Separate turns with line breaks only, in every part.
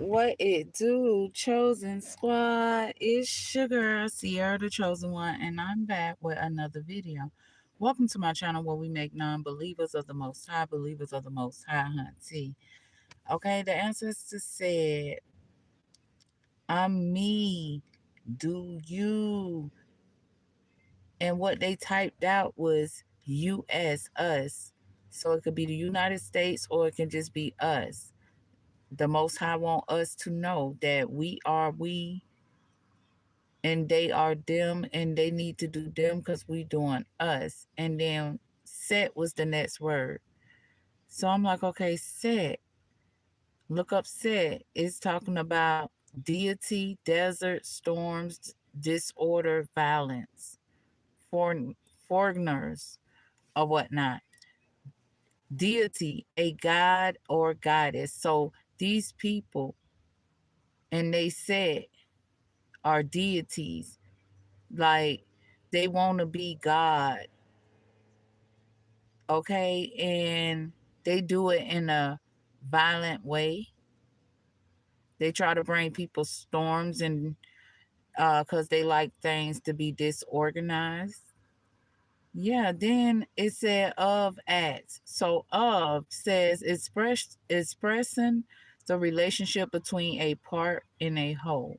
What it do, Chosen Squad? It's your girl, Sierra the Chosen One, and I'm back with another video. Welcome to my channel where we make non-believers of the Most High, believers of the Most High, hunty. Okay, the ancestor said, I'm me, do you? And what they typed out was US, us. So it could be the United States or it can just be us. The Most High want us to know that we are we and they are them and they need to do them because we doing us. And then set was the next word. So I'm like, okay, set. Look up set. It's talking about deity, desert, storms, disorder, violence, foreigners, or whatnot. Deity, a god or goddess. So these people, and they said, are deities. Like they want to be God, okay? And they do it in a violent way. They try to bring people storms and because they like things to be disorganized. Yeah, then it said of acts. So of says expressing the relationship between a part and a whole.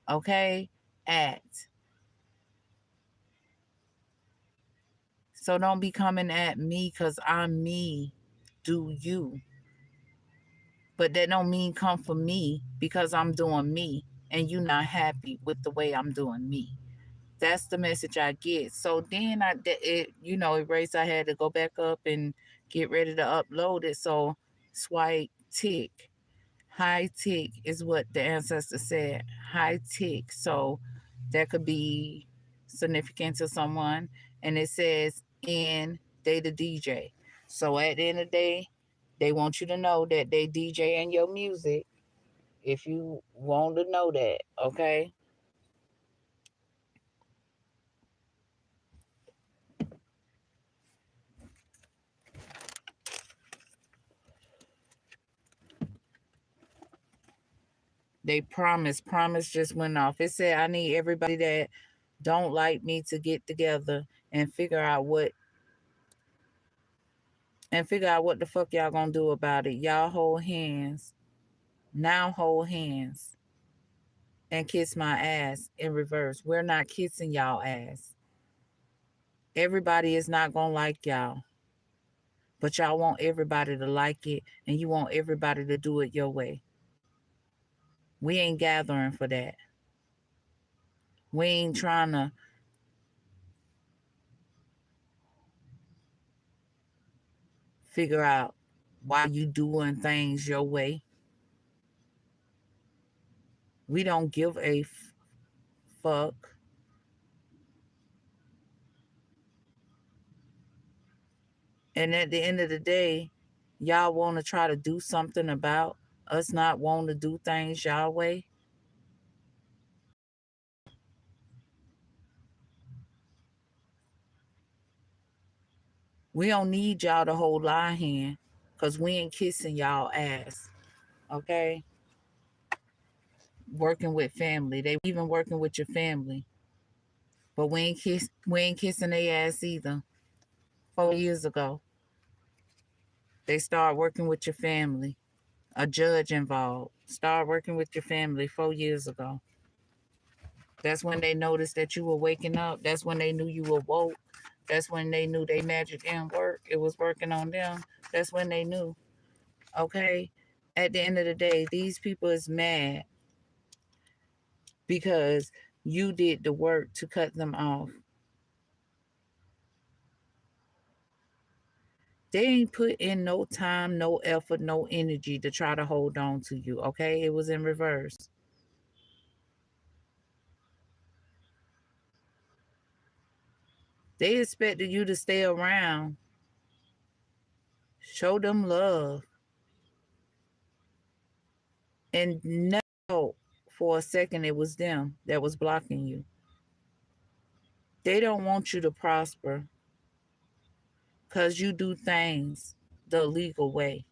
Okay? Act. So don't be coming at me because I'm me. Do you? But that don't mean come for me because I'm doing me and you not happy with the way I'm doing me. That's the message I get. So then erase. I had to go back up and get ready to upload it. So swipe tick. High tick is what the ancestor said. High tick. So that could be significant to someone. And it says in they the DJ. So at the end of the day, they want you to know that they DJing your music if you want to know that, okay? They promise just went off. It said I need everybody that don't like me to get together and figure out what the fuck y'all gonna do about it. Y'all hold hands. Now hold hands and kiss my ass in reverse. We're not kissing y'all ass. Everybody is not gonna like y'all. But y'all want everybody to like it and you want everybody to do it your way. We ain't gathering for that. We ain't trying to figure out why you doing things your way. We don't give a fuck. And at the end of the day, y'all want to try to do something about us not wanting to do things y'all way. We don't need y'all to hold our hand because we ain't kissing y'all ass. Okay? Working with family. They even working with your family. But we ain't kissing their ass either. 4 years ago, they start working with your family. A judge involved. Start working with your family 4 years ago. That's when they noticed that you were waking up. That's when they knew you were woke. That's when they knew they magic didn't work. It was working on them. That's when they knew. Okay? At the end of the day, these people is mad because you did the work to cut them off. They ain't put in no time, no effort, no energy to try to hold on to you. Okay? It was in reverse. They expected you to stay around, show them love, and know for a second it was them that was blocking you. They don't want you to prosper because you do things the legal way.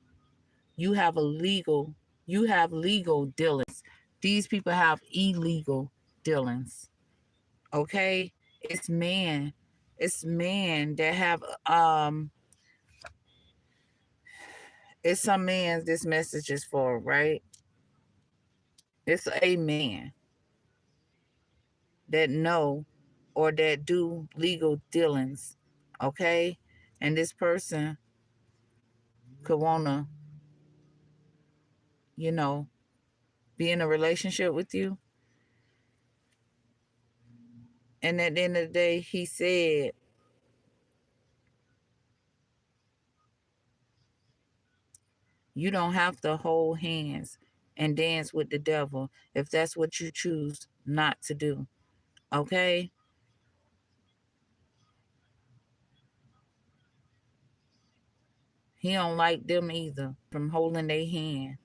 You have a legal You have legal dealings. These people have illegal dealings. Okay? It's man. It's man that have it's some man this message is for, right? It's a man that know or that do legal dealings. Okay? And this person could wanna, you know, be in a relationship with you. And at the end of the day, he said, you don't have to hold hands and dance with the devil if that's what you choose not to do. Okay? He don't like them either from holding their hand.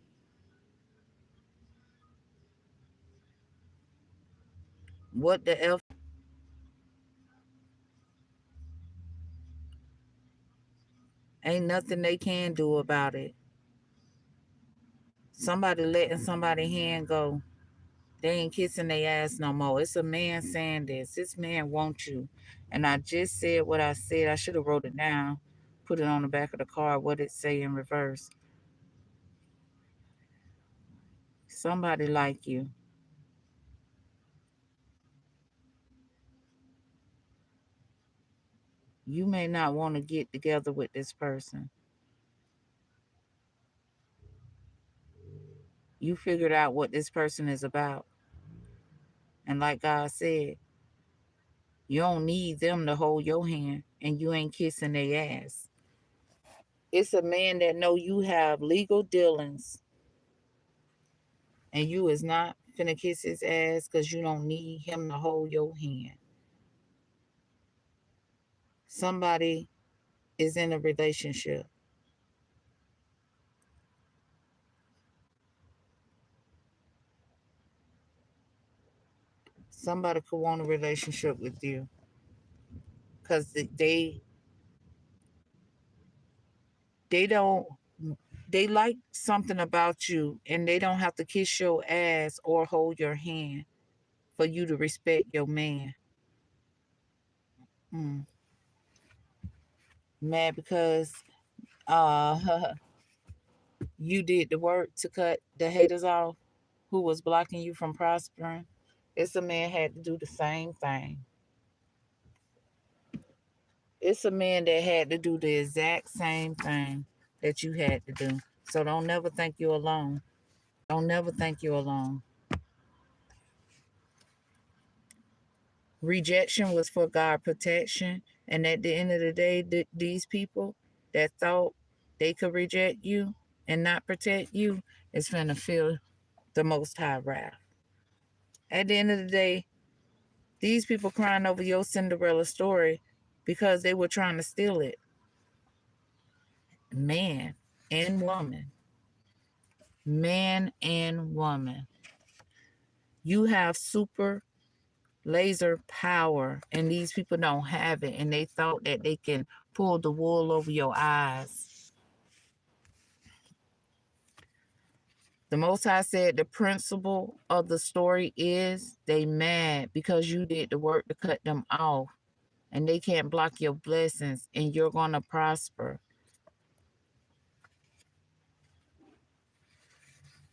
What the F? Ain't nothing they can do about it. Somebody letting somebody hand go. They ain't kissing their ass no more. It's a man saying this. This man wants you. And I just said what I said. I should have wrote it down, put it on the back of the card, what it say in reverse. Somebody like you. You may not want to get together with this person. You figured out what this person is about. And like God said, you don't need them to hold your hand and you ain't kissing their ass. It's a man that know you have legal dealings and you is not finna kiss his ass because you don't need him to hold your hand. Somebody is in a relationship. Somebody could want a relationship with you because they don't they like something about you and they don't have to kiss your ass or hold your hand for you to respect your man. Mm. Mad because uh you did the work to cut the haters off who was blocking you from prospering. It's a man had to do the same thing. It's a man that had to do the exact same thing that you had to do. So don't never think you're alone. Don't never think you're alone. Rejection was for God protection. And at the end of the day, these people that thought they could reject you and not protect you is finna feel the most high wrath. At the end of the day, these people crying over your Cinderella story because they were trying to steal it. Man and woman. Man and woman. You have super laser power and these people don't have it and they thought that they can pull the wool over your eyes. The Most High said the principle of the story is they mad because you did the work to cut them off and they can't block your blessings and you're going to prosper.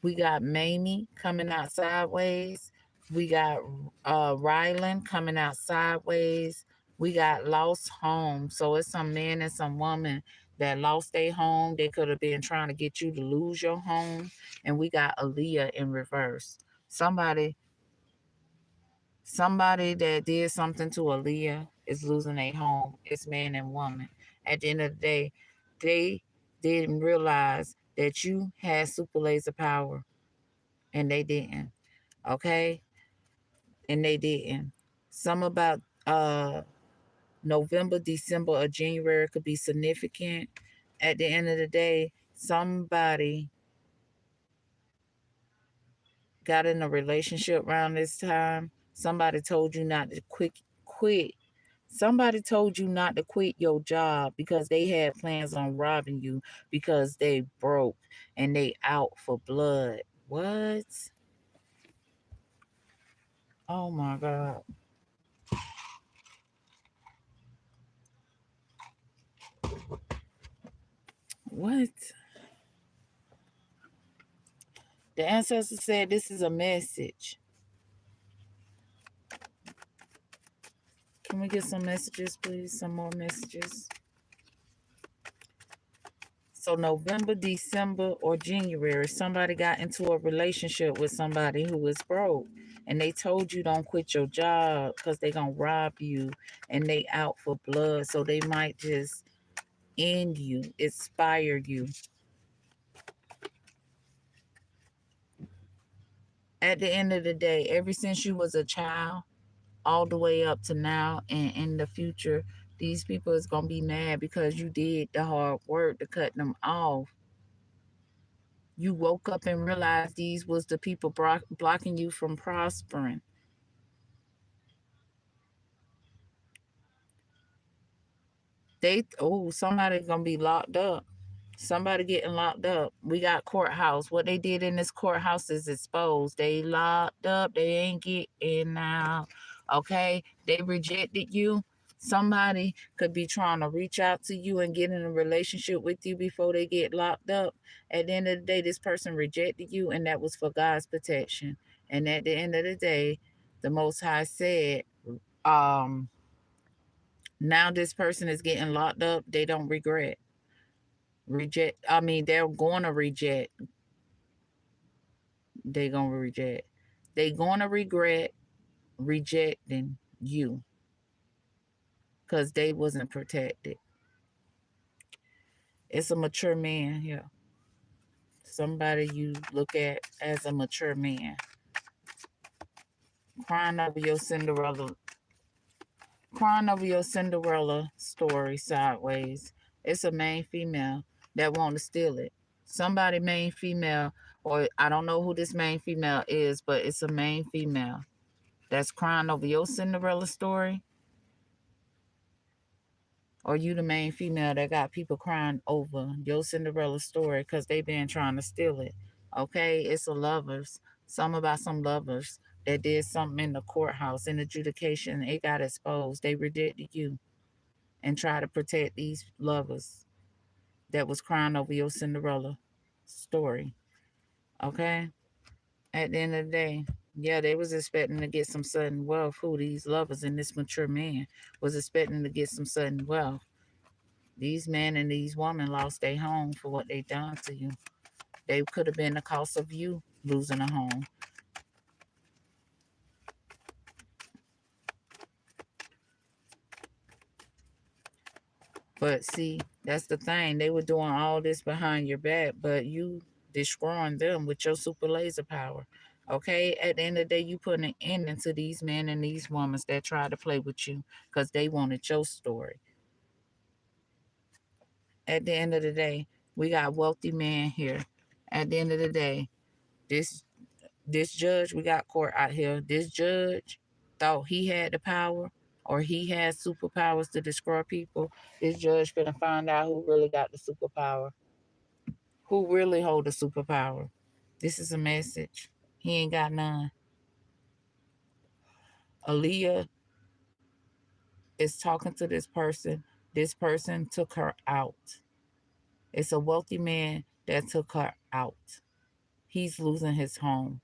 We got Mamie coming out sideways. We got Rylan coming out sideways. We got lost home. So it's some man and some woman that lost their home. They could have been trying to get you to lose your home. And we got Aaliyah in reverse. Somebody that did something to Aaliyah is losing their home. It's man and woman. At the end of the day, they didn't realize that you had super laser power and they didn't. Okay? And they didn't. Some about November, December, or January could be significant. At the end of the day, somebody got in a relationship around this time. Somebody told you not to quit Somebody told you not to quit your job because they had plans on robbing you because they broke and they out for blood. What? Oh my God. What? The ancestor said this is a message. Can we get some messages, please? Some more messages. So November, December, or January, somebody got into a relationship with somebody who was broke. And they told you don't quit your job because they going to rob you and they out for blood. So they might just end you, expire you. At the end of the day, ever since you was a child, all the way up to now and in the future, these people is going to be mad because you did the hard work to cut them off. You woke up and realized these was the people blocking you from prospering. Somebody gonna be locked up. Somebody getting locked up. We got courthouse. What they did in this courthouse is exposed. They locked up. They ain't getting out. Okay? They rejected you. Somebody could be trying to reach out to you and get in a relationship with you before they get locked up. At the end of the day, this person rejected you, and that was for God's protection. And at the end of the day, the Most High said, um, now this person is getting locked up. They don't reject. I mean, they're going to reject. They're going to reject. They're going to regret rejecting you because they wasn't protected. It's a mature man here. Somebody you look at as a mature man. Crying over your Cinderella. Crying over your Cinderella story sideways. It's a main female that want to steal it. Somebody main female, or I don't know who this main female is, but it's a main female that's crying over your Cinderella story, or you the main female that got people crying over your Cinderella story because they been trying to steal it. Okay, it's a lovers. Some about some lovers that did something in the courthouse in adjudication. It got exposed. They rejected you and tried to protect these lovers that was crying over your Cinderella story. Okay, at the end of the day, yeah, they was expecting to get some sudden wealth. Who these lovers and this mature man was expecting to get some sudden wealth. These men and these women lost their home for what they done to you. They could have been the cost of you losing a home. But see, that's the thing. They were doing all this behind your back, but you destroying them with your super laser power. Okay? At the end of the day, you putting an end into these men and these women that tried to play with you because they wanted your story. At the end of the day, we got wealthy men here. At the end of the day, this this judge, we got court out here. This judge thought he had the power or he had superpowers to destroy people. This judge finna find out who really got the superpower, who really hold the superpower. This is a message. He ain't got none. Aaliyah is talking to this person. This person took her out. It's a wealthy man that took her out. He's losing his home.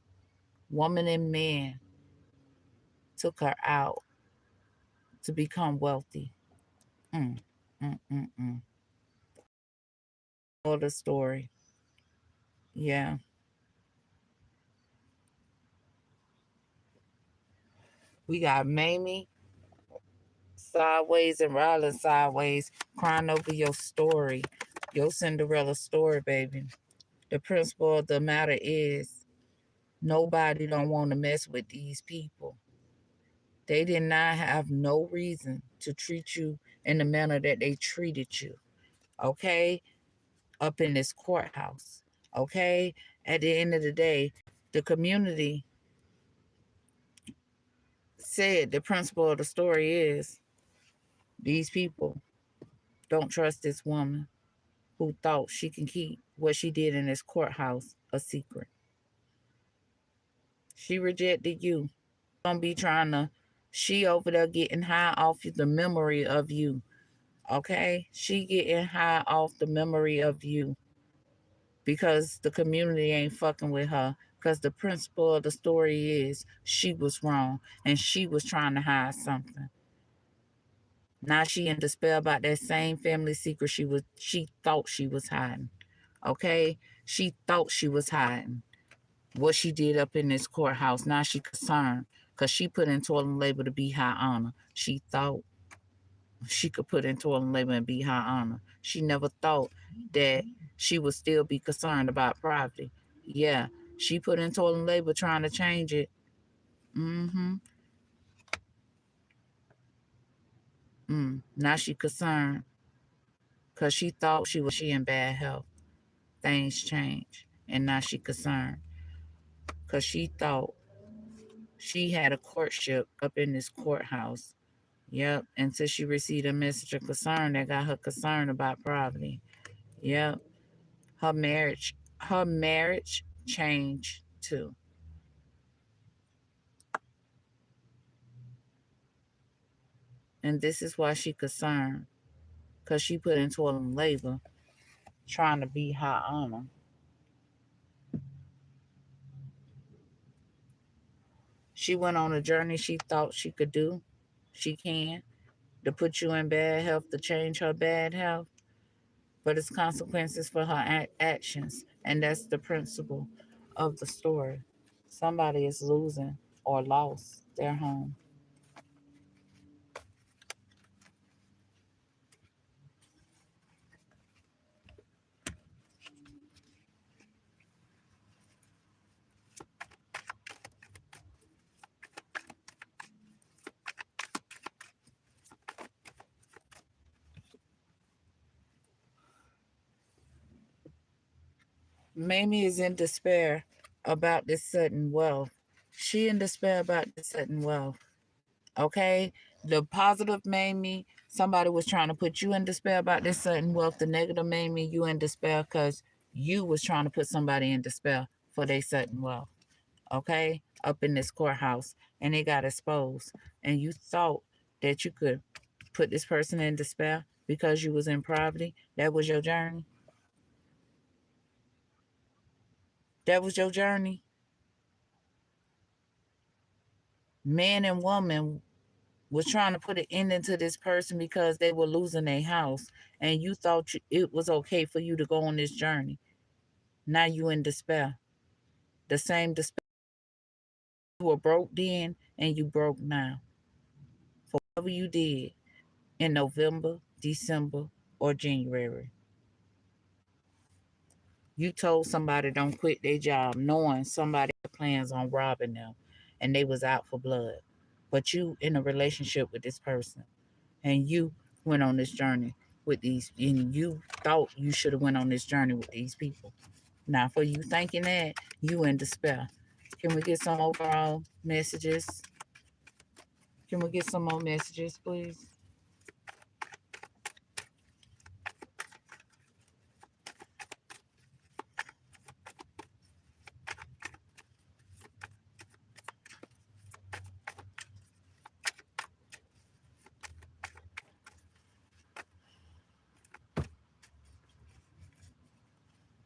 Woman and man took her out to become wealthy. Mm, mm. All the story. Yeah. We got Mamie sideways and Rylan sideways crying over your story, your Cinderella story, baby. The principle of the matter is nobody don't want to mess with these people. They did not have no reason to treat you in the manner that they treated you. Okay? Up in this courthouse. Okay? At the end of the day, the community said the principle of the story is These people don't trust this woman who thought she can keep what she did in this courthouse a secret. She rejected you. Don't be trying to, she over there getting high off the memory of you. Okay? She getting high off the memory of you because the community ain't fucking with her. Because the principle of the story is she was wrong and she was trying to hide something. Now she in despair about that same family secret she thought she was hiding. Okay? She thought she was hiding what she did up in this courthouse. Now she concerned because she put in toil and labor to be high honor. She thought she could put in toil and labor and be high honor. She never thought that she would still be concerned about poverty. Yeah, she put in toil and labor trying to change it. Mm-hmm. Now she concerned because she thought she in bad health. Things change. And now she concerned because she thought she had a courtship up in this courthouse. Yep, until she received a message of concern that got her concerned about poverty. Yep, her marriage changed too. And this is why she concerned, because she put in toil and labor trying to be high honor. She went on a journey she thought she could do. She can. To put you in bad health, to change her bad health. But it's consequences for her actions. And that's the principle of the story. Somebody is losing or lost their home. Mamie is in despair about this sudden wealth. She in despair about this sudden wealth. Okay? The positive Mamie, somebody was trying to put you in despair about this sudden wealth. The negative Mamie, you in despair because you was trying to put somebody in despair for their sudden wealth. Okay? Up in this courthouse. And it got exposed. And you thought that you could put this person in despair because you was in poverty. That was your journey. That was your journey. Man and woman was trying to put an end into this person because they were losing their house, and you thought it was okay for you to go on this journey. Now you in despair. The same despair. You were broke then and you broke now. For whatever you did in November, December, or January. You told somebody don't quit their job knowing somebody had plans on robbing them and they was out for blood. But you in a relationship with this person and you went on this journey with these, and you thought you should have went on this journey with these people. Now, for you thinking that, you in despair. Can we get some overall messages? Can we get some more messages, please?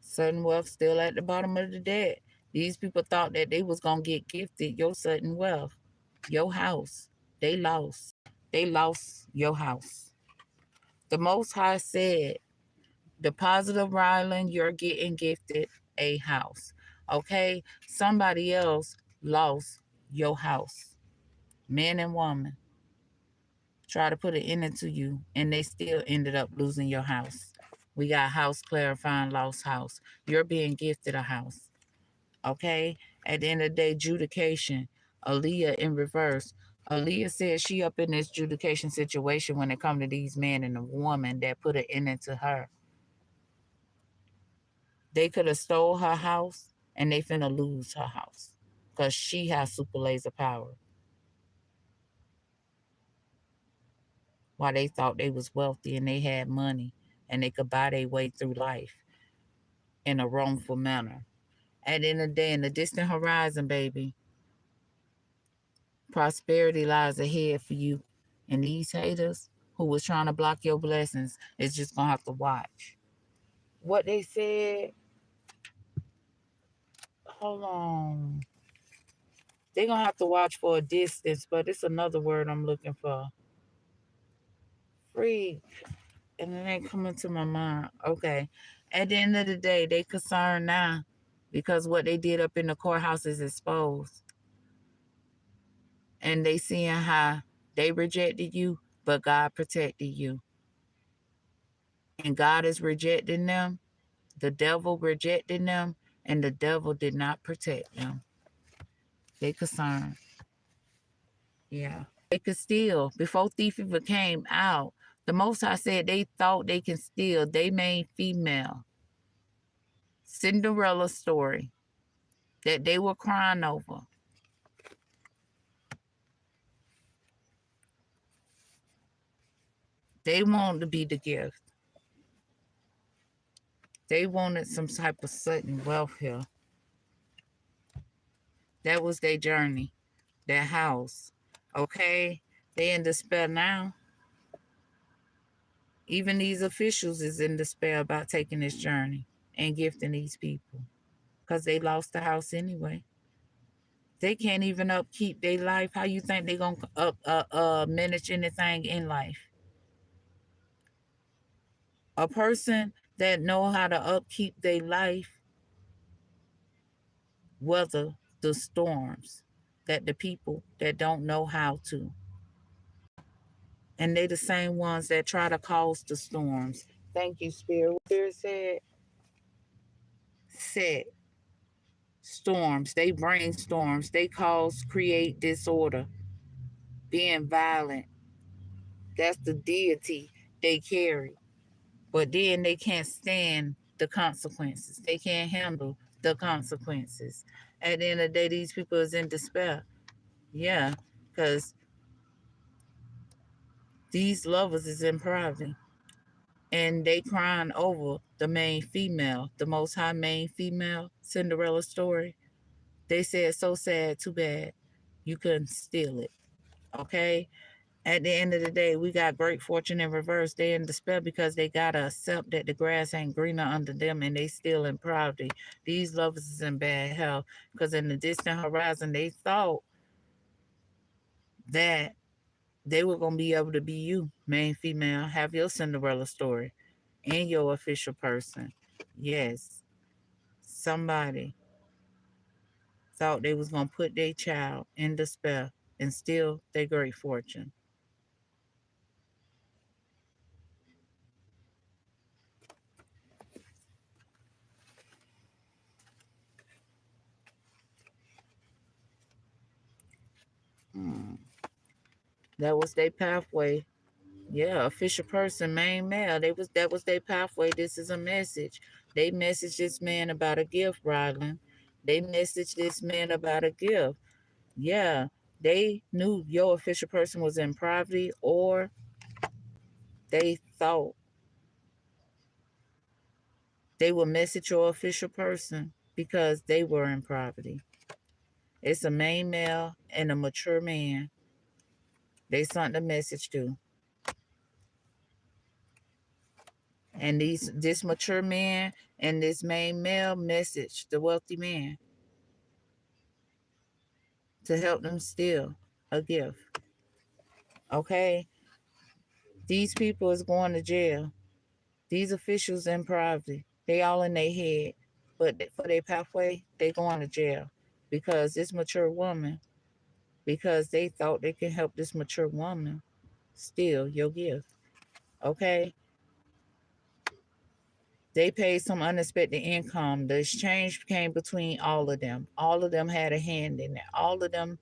Sudden wealth still at the bottom of the deck. These people thought that they was gonna get gifted your sudden wealth, your house. They lost. They lost your house. The Most High said, deposit of Ryland, you're getting gifted a house. Okay? Somebody else lost your house. Man and woman try to put an end into you, and they still ended up losing your house. We got house clarifying lost house. You're being gifted a house. Okay? At the end of the day, judication. Aaliyah in reverse. Aaliyah said she up in this judication situation when it come to these men and the woman that put an end into her. They could have stole her house and they finna lose her house because she has super laser power. while they thought they was wealthy and they had money and they could buy their way through life in a wrongful manner. At the end of the day, in the distant horizon, baby, prosperity lies ahead for you. And these haters who was trying to block your blessings is just gonna have to watch. What they said, hold on. They're gonna have to watch for a distance, but it's another word I'm looking for. Freak. And it ain't coming to my mind. Okay. At the end of the day, they concerned now because what they did up in the courthouse is exposed. And they seeing how they rejected you, but God protected you. And God is rejecting them. The devil rejected them, and the devil did not protect them. They concerned. Yeah. They could steal. Before thief even came out, the Most High said they thought they can steal. They made female. Cinderella story that they were crying over. They wanted to be the gift. They wanted some type of sudden wealth here. That was their journey, their house. Okay? They in despair now. Even these officials is in despair about taking this journey and gifting these people because they lost the house anyway. They can't even upkeep their life. How you think they gonna manage anything in life? A person that know how to upkeep their life weather the storms that the people that don't know how to. And they the same ones that try to cause the storms. Thank you, Spirit. What Spirit said storms. They bring storms. They create disorder, being violent. That's the deity they carry. But then they can't stand the consequences. They can't handle the consequences. At the end of the day, these people is in despair. Yeah, because these lovers is in poverty. And they crying over the main female, the most high main female Cinderella story. They said, so sad, too bad. You couldn't steal it. Okay? At the end of the day, we got great fortune in reverse. They in despair because they gotta accept that the grass ain't greener under them and they still in poverty. These lovers is in bad health because in the distant horizon, they thought that they were gonna be able to be you, main female, have your Cinderella story and your official person. Yes, somebody thought they was gonna put their child in despair and steal their great fortune. Hmm. That was their pathway. Yeah, official person, main male. That was their pathway. This is a message. They messaged this man about a gift, Ryland. They messaged this man about a gift. Yeah, they knew your official person was in poverty, or they thought they would message your official person because they were in poverty. It's a main male and a mature man. They sent the message to. And this mature man and this main male message the wealthy man to help them steal a gift. Okay? These people is going to jail. These officials in poverty, they all in their head. But for their pathway, they going to jail. Because this mature woman, because they thought they can help this mature woman steal your gift. Okay? They paid some unexpected income. The exchange came between all of them. All of them had a hand in it. All of them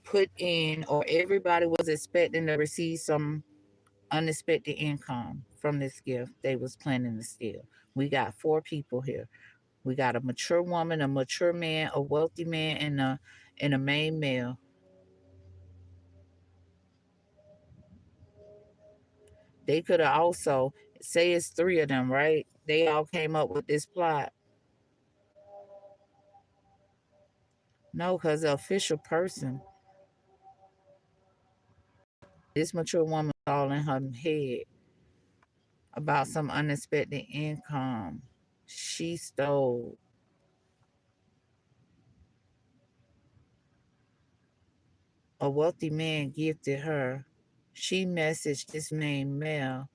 put in, or everybody was expecting to receive some unexpected income from this gift they was planning to steal. We got 4 people here. We got a mature woman, a mature man, a wealthy man, and a main male. They could have also, say it's three of them, right? They all came up with this plot. No, because the official person, this mature woman, all in her head about some unexpected income. She stole. A wealthy man gifted her. She messaged this named Mel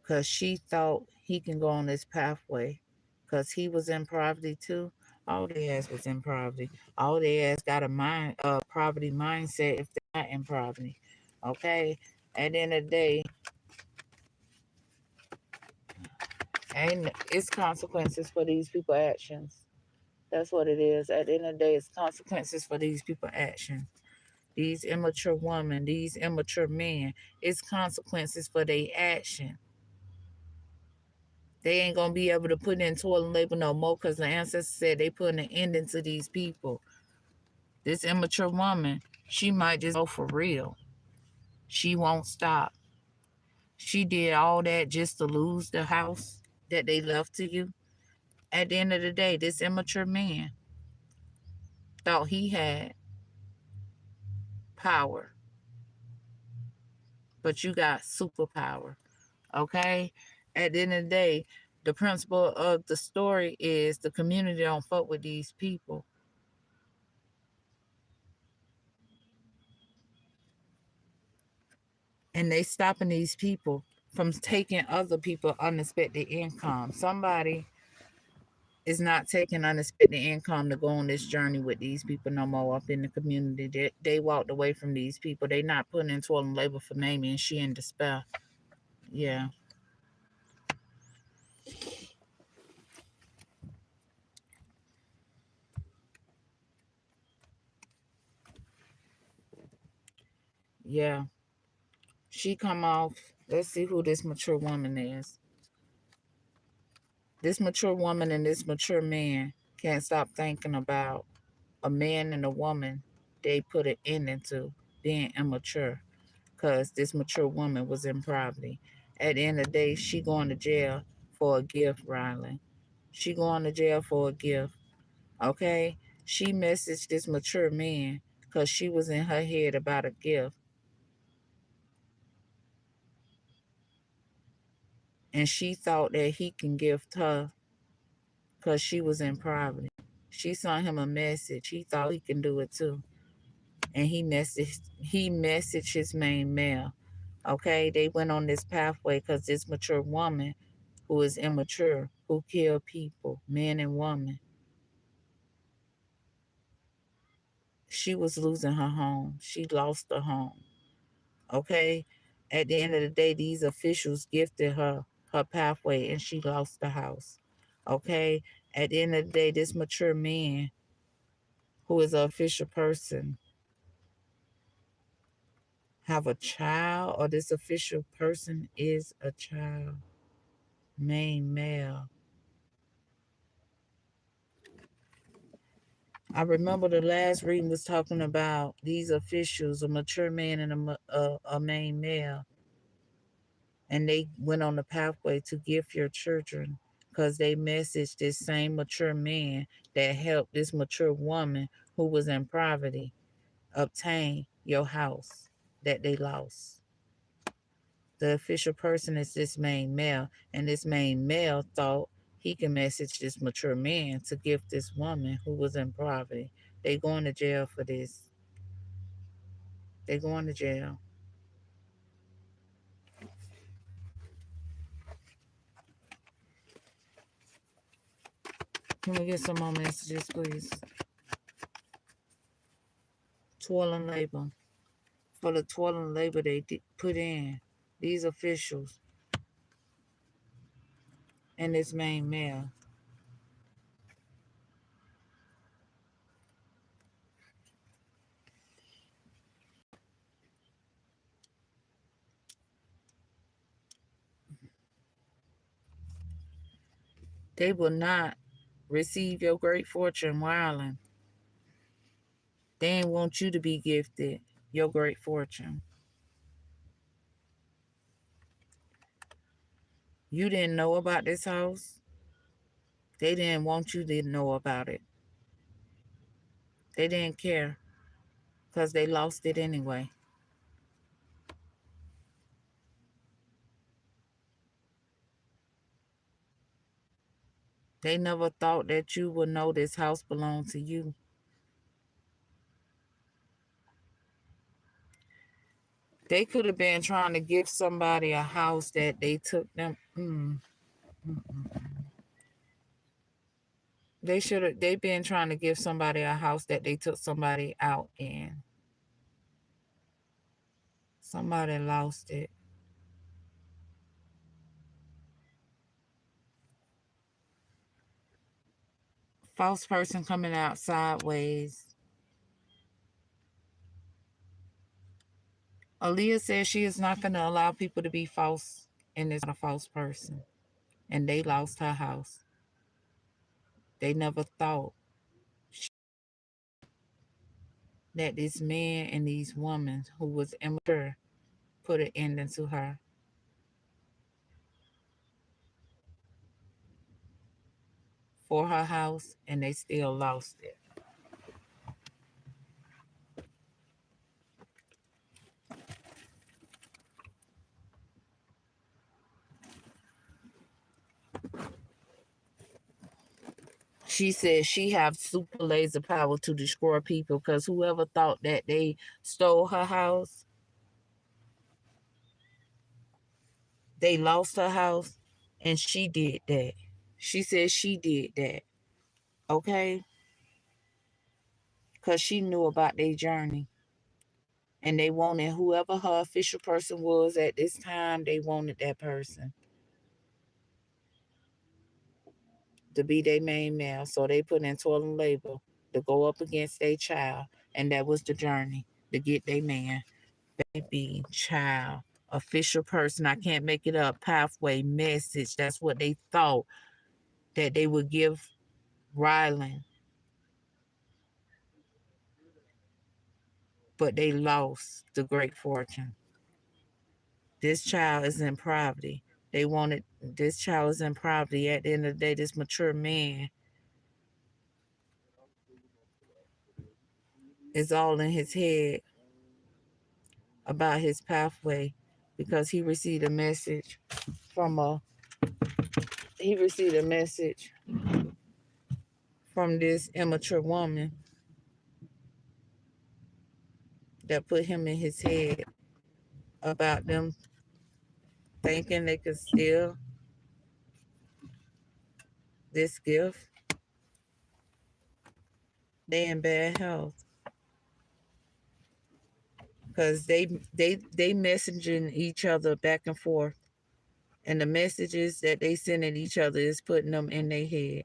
because she thought he can go on this pathway because he was in poverty too. All they ass was in poverty. All they ass got a poverty mindset if they're not in poverty. Okay? At the end of the day, ain't it's consequences for these people actions. That's what it is. At the end of the day, it's consequences for these people actions. These immature women, these immature men, it's consequences for their action. They ain't gonna be able to put in toilet labor no more because the ancestors said they putting an ending to these people. This immature woman, she might just go for real. She won't stop. She did all that just to lose the house that they left to you. At the end of the day, this immature man thought he had power, but you got superpower. Okay? At the end of the day, the principle of the story is the community don't fuck with these people. And they stopping these people from taking other people unexpected income. Somebody is not taking unexpected income to go on this journey with these people no more up in the community. They walked away from these people. They not putting in toilet labor for Mamie and she in despair. Yeah. Yeah. She come off. Let's see who this mature woman is. This mature woman and this mature man can't stop thinking about a man and a woman they put an end into being immature because this mature woman was in poverty. At the end of the day, she going to jail for a gift, Rylan. She going to jail for a gift, okay? She messaged this mature man because she was in her head about a gift. And she thought that he can gift her because she was in poverty. She sent him a message. He thought he can do it too. And he messaged his main male. Okay, they went on this pathway because this mature woman who is immature, who killed people, men and women, she was losing her home. She lost her home. Okay, at the end of the day, these officials gifted her pathway, and she lost the house. Okay, at the end of the day, this mature man who is an official person have a child, or this official person is a child, main male. I remember the last reading was talking about these officials, a mature man and a main male, and they went on the pathway to gift your children because they messaged this same mature man that helped this mature woman who was in poverty obtain your house that they lost. The official person is this main male, and this main male thought he can message this mature man to gift this woman who was in poverty. They going to jail for this. They going to jail. Can we get some more messages, please? Toil and labor. For the toil and labor they put in, these officials and this main male. They will not receive your great fortune, Wyland. They ain't want you to be gifted your great fortune. You didn't know about this house. They didn't want you to know about it. They didn't care because they lost it anyway. They never thought that you would know this house belonged to you. They could have been trying to give somebody a house that they took them. They should have. They been trying to give somebody a house that they took somebody out in. Somebody lost it. False person coming out sideways. Aaliyah says she is not going to allow people to be false and is not a false person. And they lost her house. They never thought that this man and these women who was immature put an ending to her. For her house, and they still lost it. She said she have super laser power to destroy people because whoever thought that they stole her house, they lost her house, and she did that. She said she did that. Okay? Because she knew about their journey. And they wanted whoever her official person was at this time, they wanted that person to be their main male. So they put in toil and labor to go up against their child. And that was the journey to get their man, baby, child, official person. I can't make it up. Pathway, message. That's what they thought that they would give Rylan. But they lost the great fortune. This child is in poverty. They wanted this child is in poverty. At the end of the day, this mature man is all in his head about his pathway because from a he received a message from this immature woman that put him in his head about them thinking they could steal this gift. They in bad health because they messaging each other back and forth, and the messages that they sending each other is putting them in their head.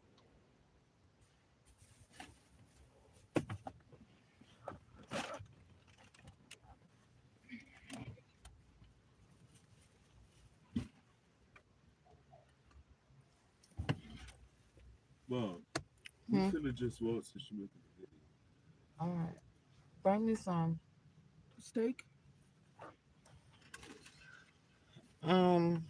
Mom, we
Hmm?
could have just walked since you making the video.
All right, bring me some
Steak?
um.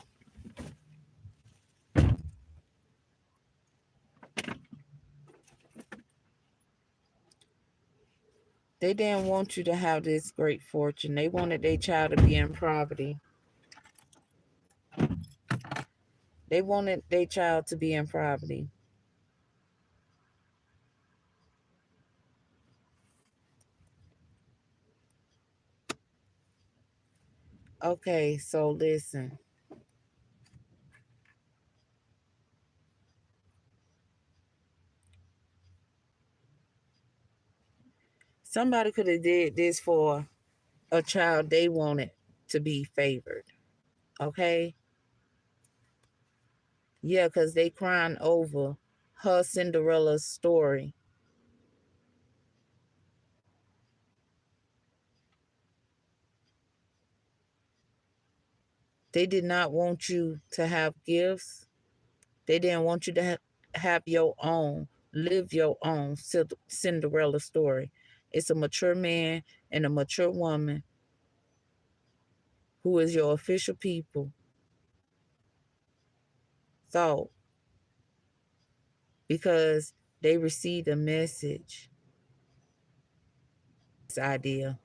They didn't want you to have this great fortune. They wanted their child to be in poverty. They wanted their child to be in poverty. Okay, so listen. Somebody could have did this for a child they wanted to be favored. Okay? Yeah, because they crying over her Cinderella's story. They did not want you to have gifts. They didn't want you to have your own, live your own Cinderella story. It's a mature man and a mature woman who is your official people thought because they received a message, this idea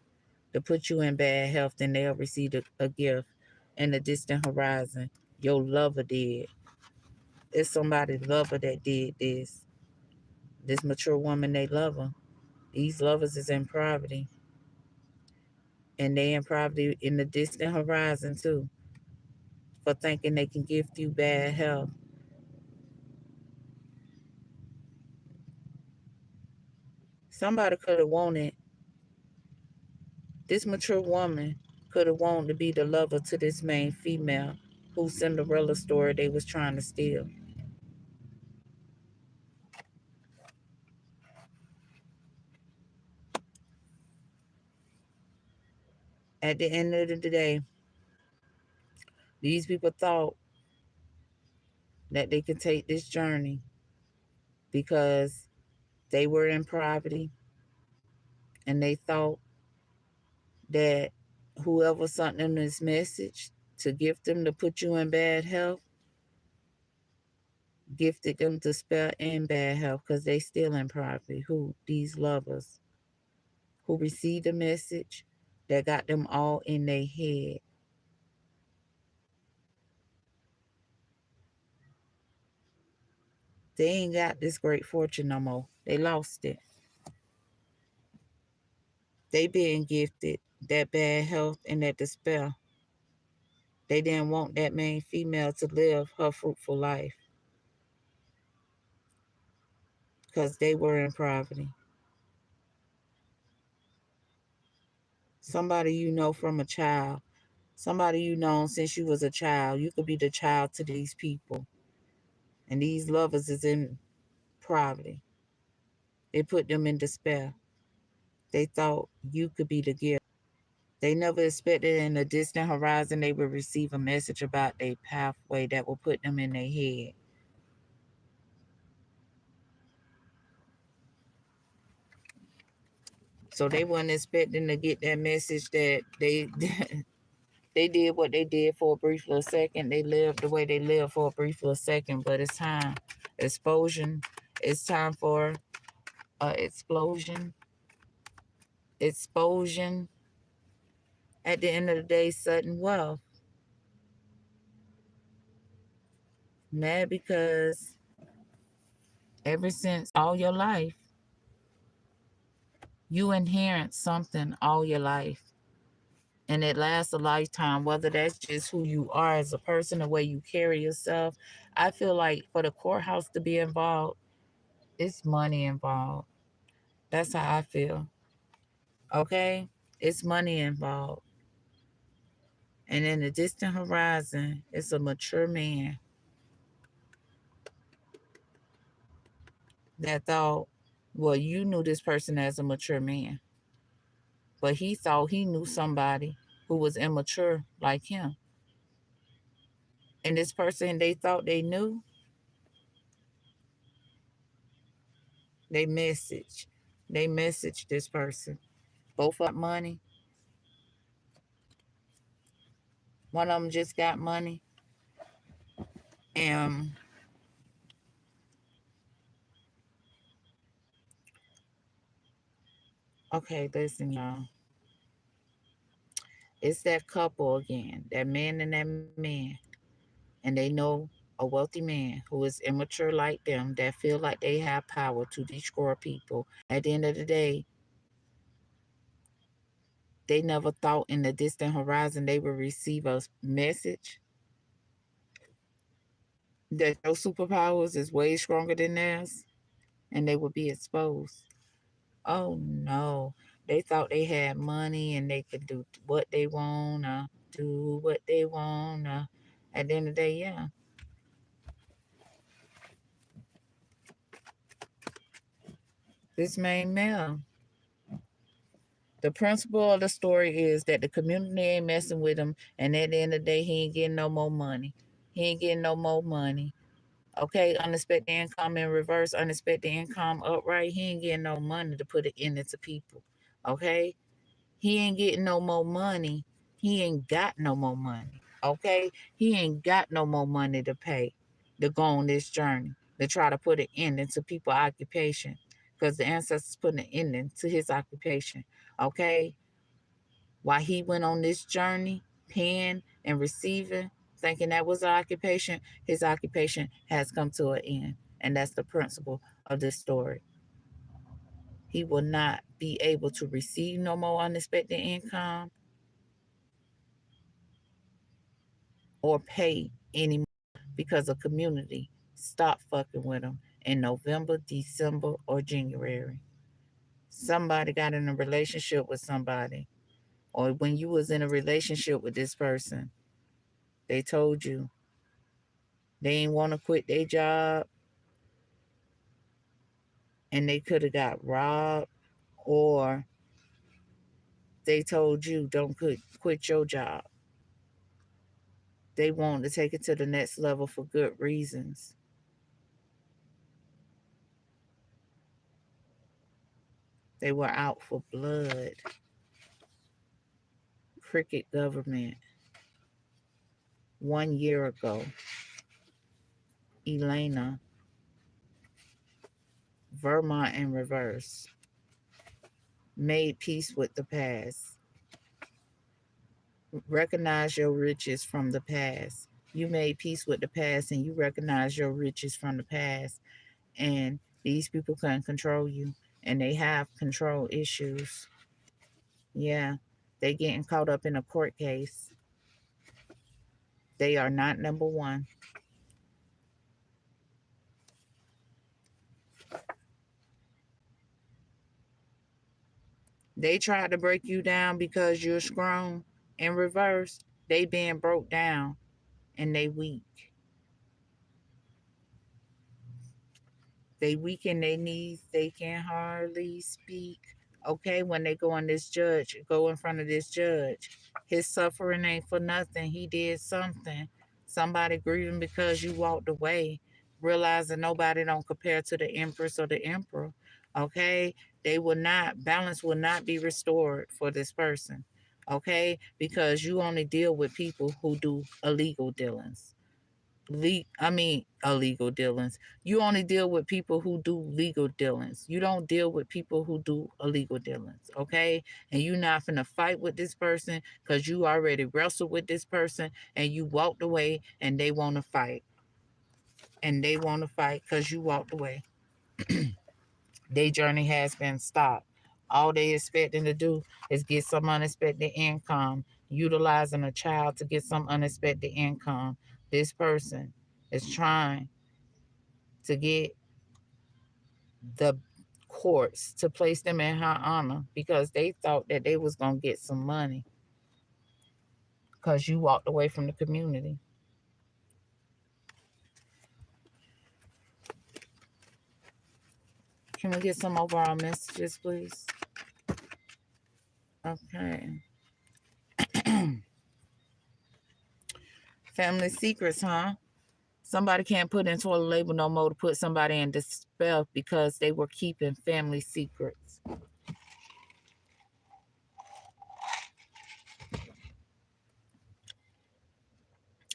to put you in bad health, then they'll receive a gift in the distant horizon. Your lover did. It's somebody lover that did this. This mature woman, they love her. These lovers is in poverty. And they in poverty in the distant horizon too. For thinking they can gift you bad health. Somebody could have wanted, this mature woman could have wanted to be the lover to this main female whose Cinderella story they was trying to steal. At the end of the day, these people thought that they could take this journey because they were in poverty and they thought that whoever sent them this message to gift them to put you in bad health gifted them to spell in bad health because they still in poverty. Who? These lovers who received the message that got them all in their head. They ain't got this great fortune no more. They lost it. They being gifted that bad health and that despair. They didn't want that main female to live her fruitful life because they were in poverty. Somebody you know from a child, somebody you known since you was a child. You could be the child to these people. And these lovers is in poverty. It put them in despair. They thought you could be the gift. They never expected in the distant horizon they would receive a message about their pathway that will put them in their head. So they weren't expecting to get that message that they they did what they did for a brief little second. They lived the way they lived for a brief little second, but it's time. Explosion. It's time for explosion. Explosion. At the end of the day, sudden wealth. Mad because ever since all your life, you inherit something all your life. And it lasts a lifetime, whether that's just who you are as a person, the way you carry yourself. I feel like for the courthouse to be involved, it's money involved. That's how I feel. Okay? It's money involved. And in the distant horizon, it's a mature man that thought, well, you knew this person as a mature man, but he thought he knew somebody who was immature like him. And this person they thought they knew, they messaged. They messaged this person. Both got money. One of them just got money. And okay, listen, y'all. It's that couple again, that man and that man. And they know a wealthy man who is immature like them that feel like they have power to destroy people. At the end of the day, they never thought in the distant horizon they would receive a message that your superpowers is way stronger than theirs and they would be exposed. Oh no. They thought they had money and they could do what they wanna, do what they wanna. At the end of the day, yeah. This main male. The principle of the story is that the community ain't messing with him, and at the end of the day, he ain't getting no more money. He ain't getting no more money. Okay, unexpected income in reverse, unexpected income upright. He ain't getting no money to put it into people. Okay, he ain't getting no more money. He ain't got no more money. Okay, he ain't got no more money to pay to go on this journey, to try to put an ending to people's occupation, because the ancestors put an ending to his occupation. Okay, while he went on this journey, paying and receiving, thinking that was an occupation, his occupation has come to an end. And that's the principle of this story. He will not be able to receive no more unexpected income or pay anymore because the community stopped fucking with him in November, December, or January. Somebody got in a relationship with somebody, or when you was in a relationship with this person, they told you they ain't want to quit their job and they could have got robbed, or they told you don't quit your job. They want to take it to the next level for good reasons. They were out for blood. Cricket government. 1 year ago, Elena, Vermont in reverse, made peace with the past. Recognize your riches from the past. You made peace with the past and you recognize your riches from the past. And these people can't control you and they have control issues. Yeah, they getting caught up in a court case. They are not number one. They tried to break you down because you're strong. In reverse, they being broke down and they weak. They weak in their knees. They can hardly speak. Okay, when they go in front of this judge. His suffering ain't for nothing. He did something. Somebody grieving because you walked away, realizing nobody don't compare to the empress or the emperor. Okay, balance will not be restored for this person. Okay, because you only deal with people who do illegal dealings. Illegal dealings. You only deal with people who do legal dealings. You don't deal with people who do illegal dealings, okay? And you're not finna fight with this person because you already wrestled with this person and you walked away and they want to fight. And they want to fight because you walked away. Their journey has been stopped. All they expecting to do is get some unexpected income, utilizing a child to get some unexpected income. This person is trying to get the courts to place them in high honor because they thought that they was going to get some money because you walked away from the community. Can we get some overall messages, please? Okay. Family secrets, huh? Somebody can't put into a label no more to put somebody in despair because they were keeping family secrets.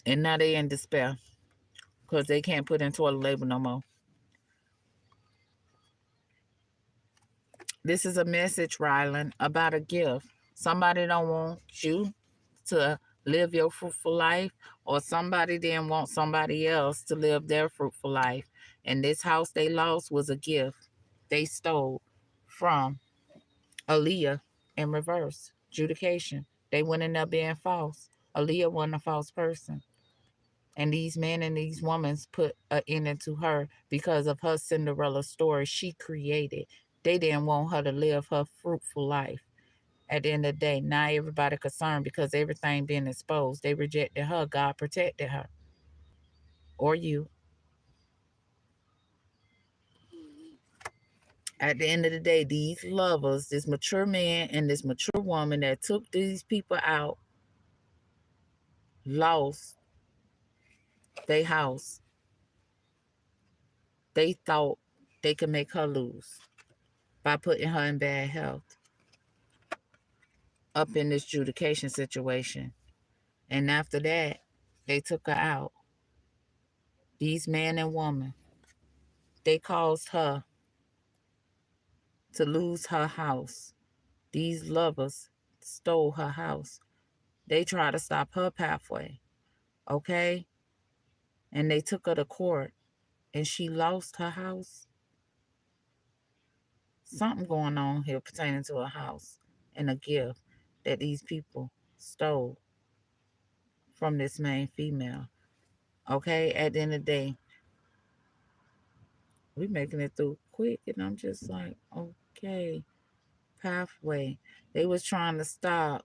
And now they in despair because they can't put into a label no more. This is a message, Rylan, about a gift. Somebody don't want you to live your fruitful life, or somebody didn't want somebody else to live their fruitful life. And this house they lost was a gift they stole from Aaliyah in reverse. Judication. They went in there being false. Aaliyah wasn't a false person. And these men and these women put an end into her because of her Cinderella story she created. They didn't want her to live her fruitful life. At the end of the day, now everybody concerned because everything being exposed. They rejected her. God protected her. Or you. At the end of the day, these lovers, this mature man and this mature woman that took these people out, lost their house. They thought they could make her lose by putting her in bad health up in this judication situation. And after that, they took her out. These man and woman, they caused her to lose her house. These lovers stole her house. They tried to stop her pathway, okay? And they took her to court and she lost her house. Something going on here pertaining to a house and a gift that these people stole from this main female. Okay, at the end of the day, we making it through quick, and I'm just like, okay, pathway. They was trying to stop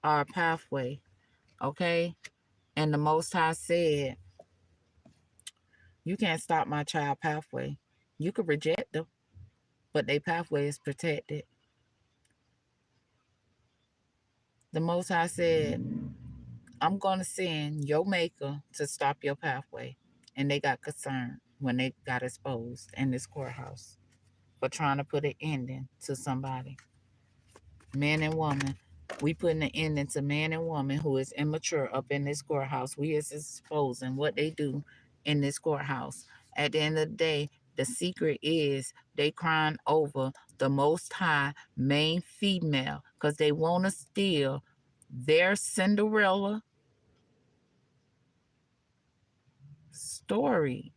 our pathway, okay? And the Most High said, you can't stop my child pathway. You could reject them, but their pathway is protected. The Most High said, I'm going to send your maker to stop your pathway. And they got concerned when they got exposed in this courthouse for trying to put an ending to somebody. Man and woman, we putting an ending to man and woman who is immature up in this courthouse. We is exposing what they do in this courthouse. At the end of the day, the secret is they crying over the Most High main female because they want to steal their Cinderella story.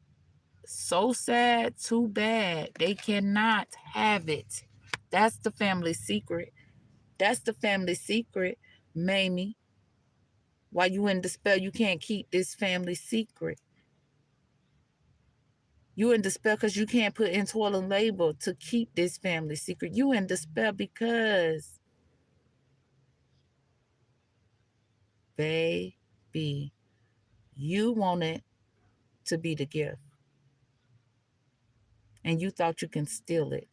So sad, too bad. They cannot have it. That's the family secret. That's the family secret, Mamie. While you in despair, you can't keep this family secret. You in despair because you can't put in toilet labor to keep this family secret. You in despair because, baby, you wanted to be the gift. And you thought you can steal it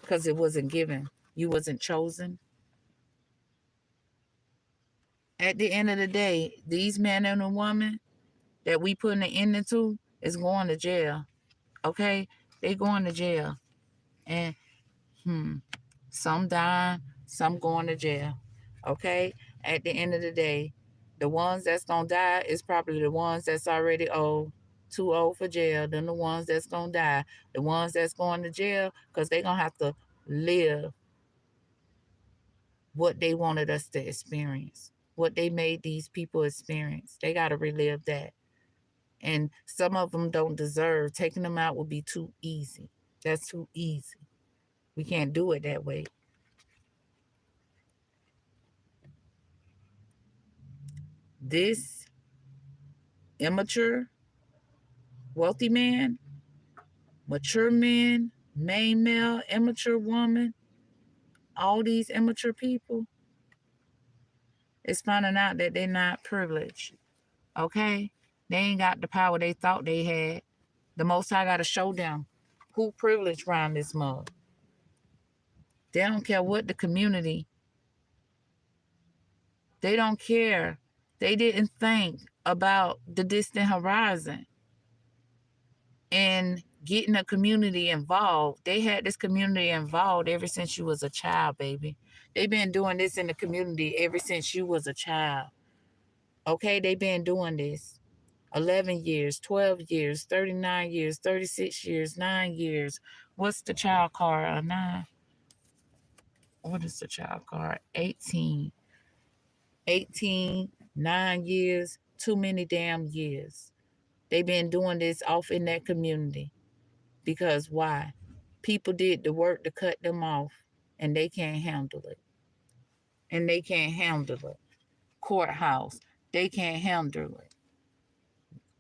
because it wasn't given. You wasn't chosen. At the end of the day, these men and a woman that we putting an end into is going to jail. Okay? They going to jail. And some dying, some going to jail. Okay? At the end of the day, the ones that's gonna die is probably the ones that's already old, too old for jail. Then the ones that's gonna die. The ones that's going to jail, because they gonna have to live what they wanted us to experience. What they made these people experience. They gotta relive that. And some of them don't deserve. Taking them out would be too easy. That's too easy. We can't do it that way. This immature, wealthy man, mature men, main male, immature woman, all these immature people is finding out that they're not privileged. Okay? They ain't got the power they thought they had. The Most High got to show them who privileged around this mug. They don't care what the community, they don't care. They didn't think about the distant horizon and getting a community involved. They had this community involved ever since you was a child, baby. They've been doing this in the community ever since you was a child. Okay, they've been doing this 11 years, 12 years, 39 years, 36 years, 9 years. What's the child card? 9. What is the child card? 18. 18, 9 years, too many damn years. They've been doing this off in that community. Because why? People did the work to cut them off and they can't handle it. And they can't handle it. Courthouse, they can't handle it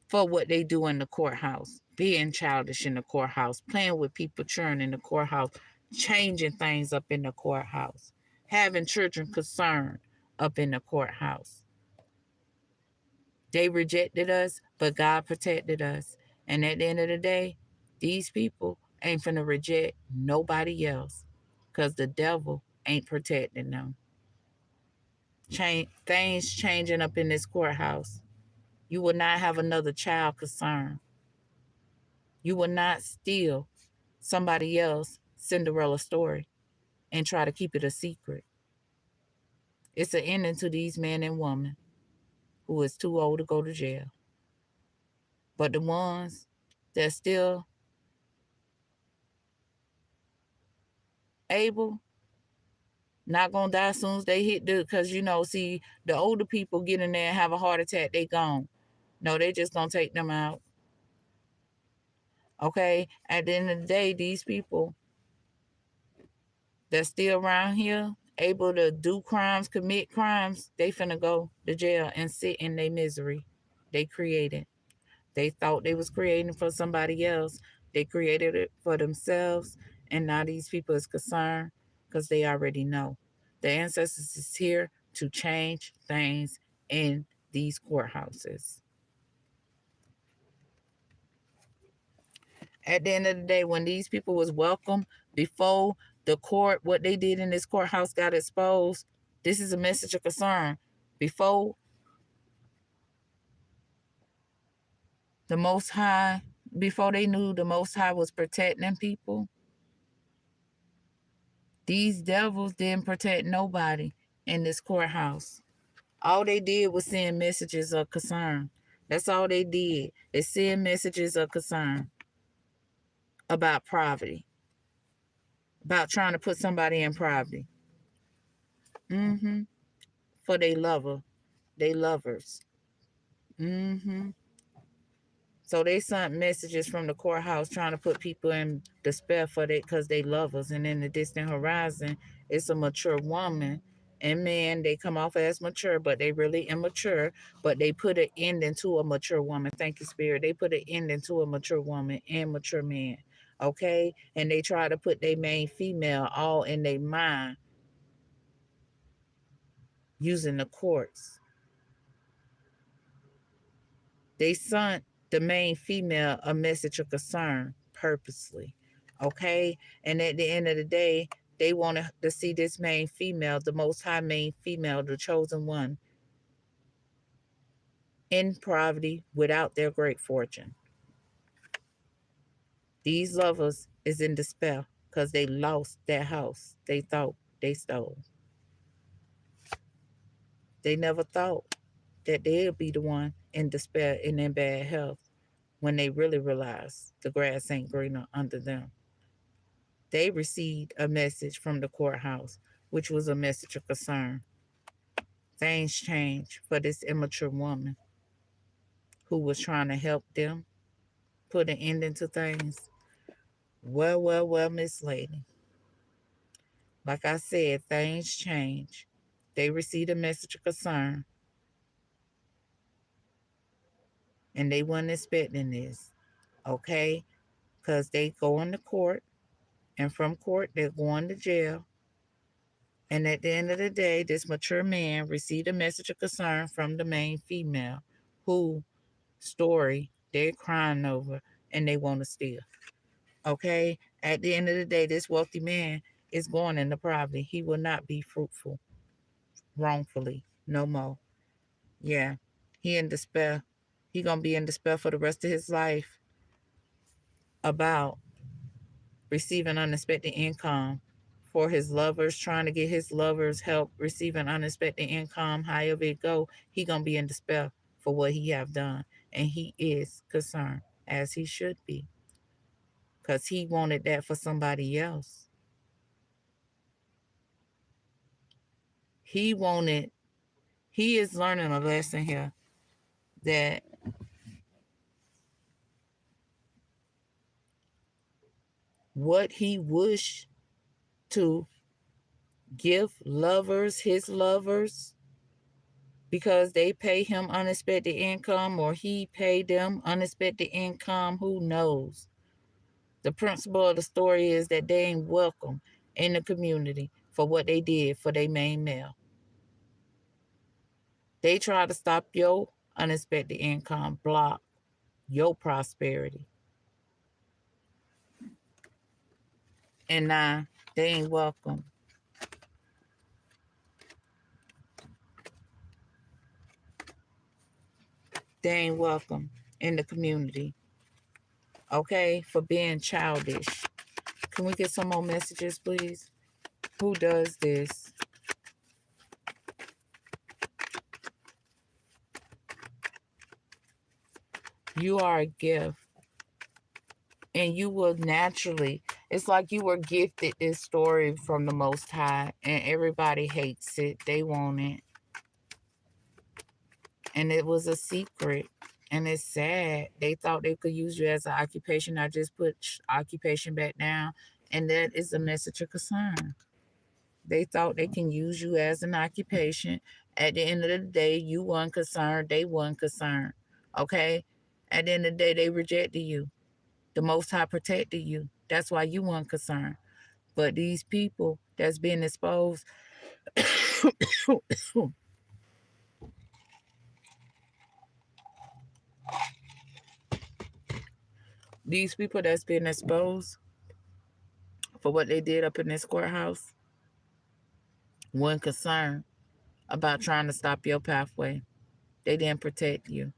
for what they do in the courthouse. Being childish in the courthouse, playing with people, churning in the courthouse, changing things up in the courthouse, having children concerned up in the courthouse. They rejected us, but God protected us. And at the end of the day, these people ain't finna reject nobody else because the devil ain't protecting them. Things changing up in this courthouse. You will not have another child concerned. You will not steal somebody else Cinderella story and try to keep it a secret. It's an ending to these men and women who is too old to go to jail. But the ones that still able, not gonna die as soon as they hit because see, the older people get in there and have a heart attack, they gone. No, they just gonna take them out. Okay? At the end of the day, these people that's still around here, able to do crimes, commit crimes, they finna go to jail and sit in their misery they created. They thought they was creating for somebody else. They created it for themselves, and now these people is concerned because they already know. The ancestors is here to change things in these courthouses. At the end of the day, when these people was welcome before the court, what they did in this courthouse got exposed, this is a message of concern. Before the Most High, before they knew the Most High was protecting people, these devils didn't protect nobody in this courthouse. All they did was send messages of concern. That's all they did, is send messages of concern about poverty, about trying to put somebody in poverty. Mm-hmm. For they lovers. Mm-hmm. So they sent messages from the courthouse trying to put people in despair for they because they lovers. And in the distant horizon, it's a mature woman and man. They come off as mature, but they really immature. But they put an end into a mature woman. Thank you, Spirit. They put an end into a mature woman and mature man. Okay, and they try to put their main female all in their mind using the courts. They sent the main female a message of concern purposely. Okay? And at the end of the day, they wanted to see this main female, the most high main female, the chosen one, in poverty without their great fortune. These lovers is in despair because they lost their house they thought they stole. They never thought that they'd be the one in despair and in bad health when they really realize the grass ain't greener under them. They received a message from the courthouse, which was a message of concern. Things changed for this immature woman who was trying to help them put an ending to things. Well, Miss Lady. Like I said, things change. They received a message of concern, and they weren't expecting this, okay? Because they go into court, and from court, they're going to jail. And at the end of the day, this mature man received a message of concern from the main female who story they're crying over and they want to steal. Okay? At the end of the day, this wealthy man is going into poverty. He will not be fruitful wrongfully no more. Yeah. He in despair. He gonna be in despair for the rest of his life about receiving unexpected income for his lovers, trying to get his lovers help receiving unexpected income, however it go, he gonna be in despair for what he have done. And he is concerned, as he should be, because he wanted that for somebody else. He wanted, he is learning a lesson here that what he wished to give lovers, his lovers, because they pay him unexpected income or he paid them unexpected income, who knows? The principle of the story is that they ain't welcome in the community for what they did for their main male. They try to stop your unexpected income, block your prosperity. And now they ain't welcome. They ain't welcome in the community. Okay? For being childish. Can we get some more messages, please? Who does this? You are a gift. And you will naturally, it's like you were gifted this story from the Most High, and everybody hates it. They want it. And it was a secret. And it's sad. They thought they could use you as an occupation. I just put occupation back down. And that is a message of concern. They thought they can use you as an occupation. At the end of the day, you weren't concerned. They weren't concerned. Okay? At the end of the day, they rejected you. The Most High protected you. That's why you weren't concerned. But these people that's being exposed, these people that's being exposed for what they did up in this courthouse, weren't concerned about trying to stop your pathway. They didn't protect you.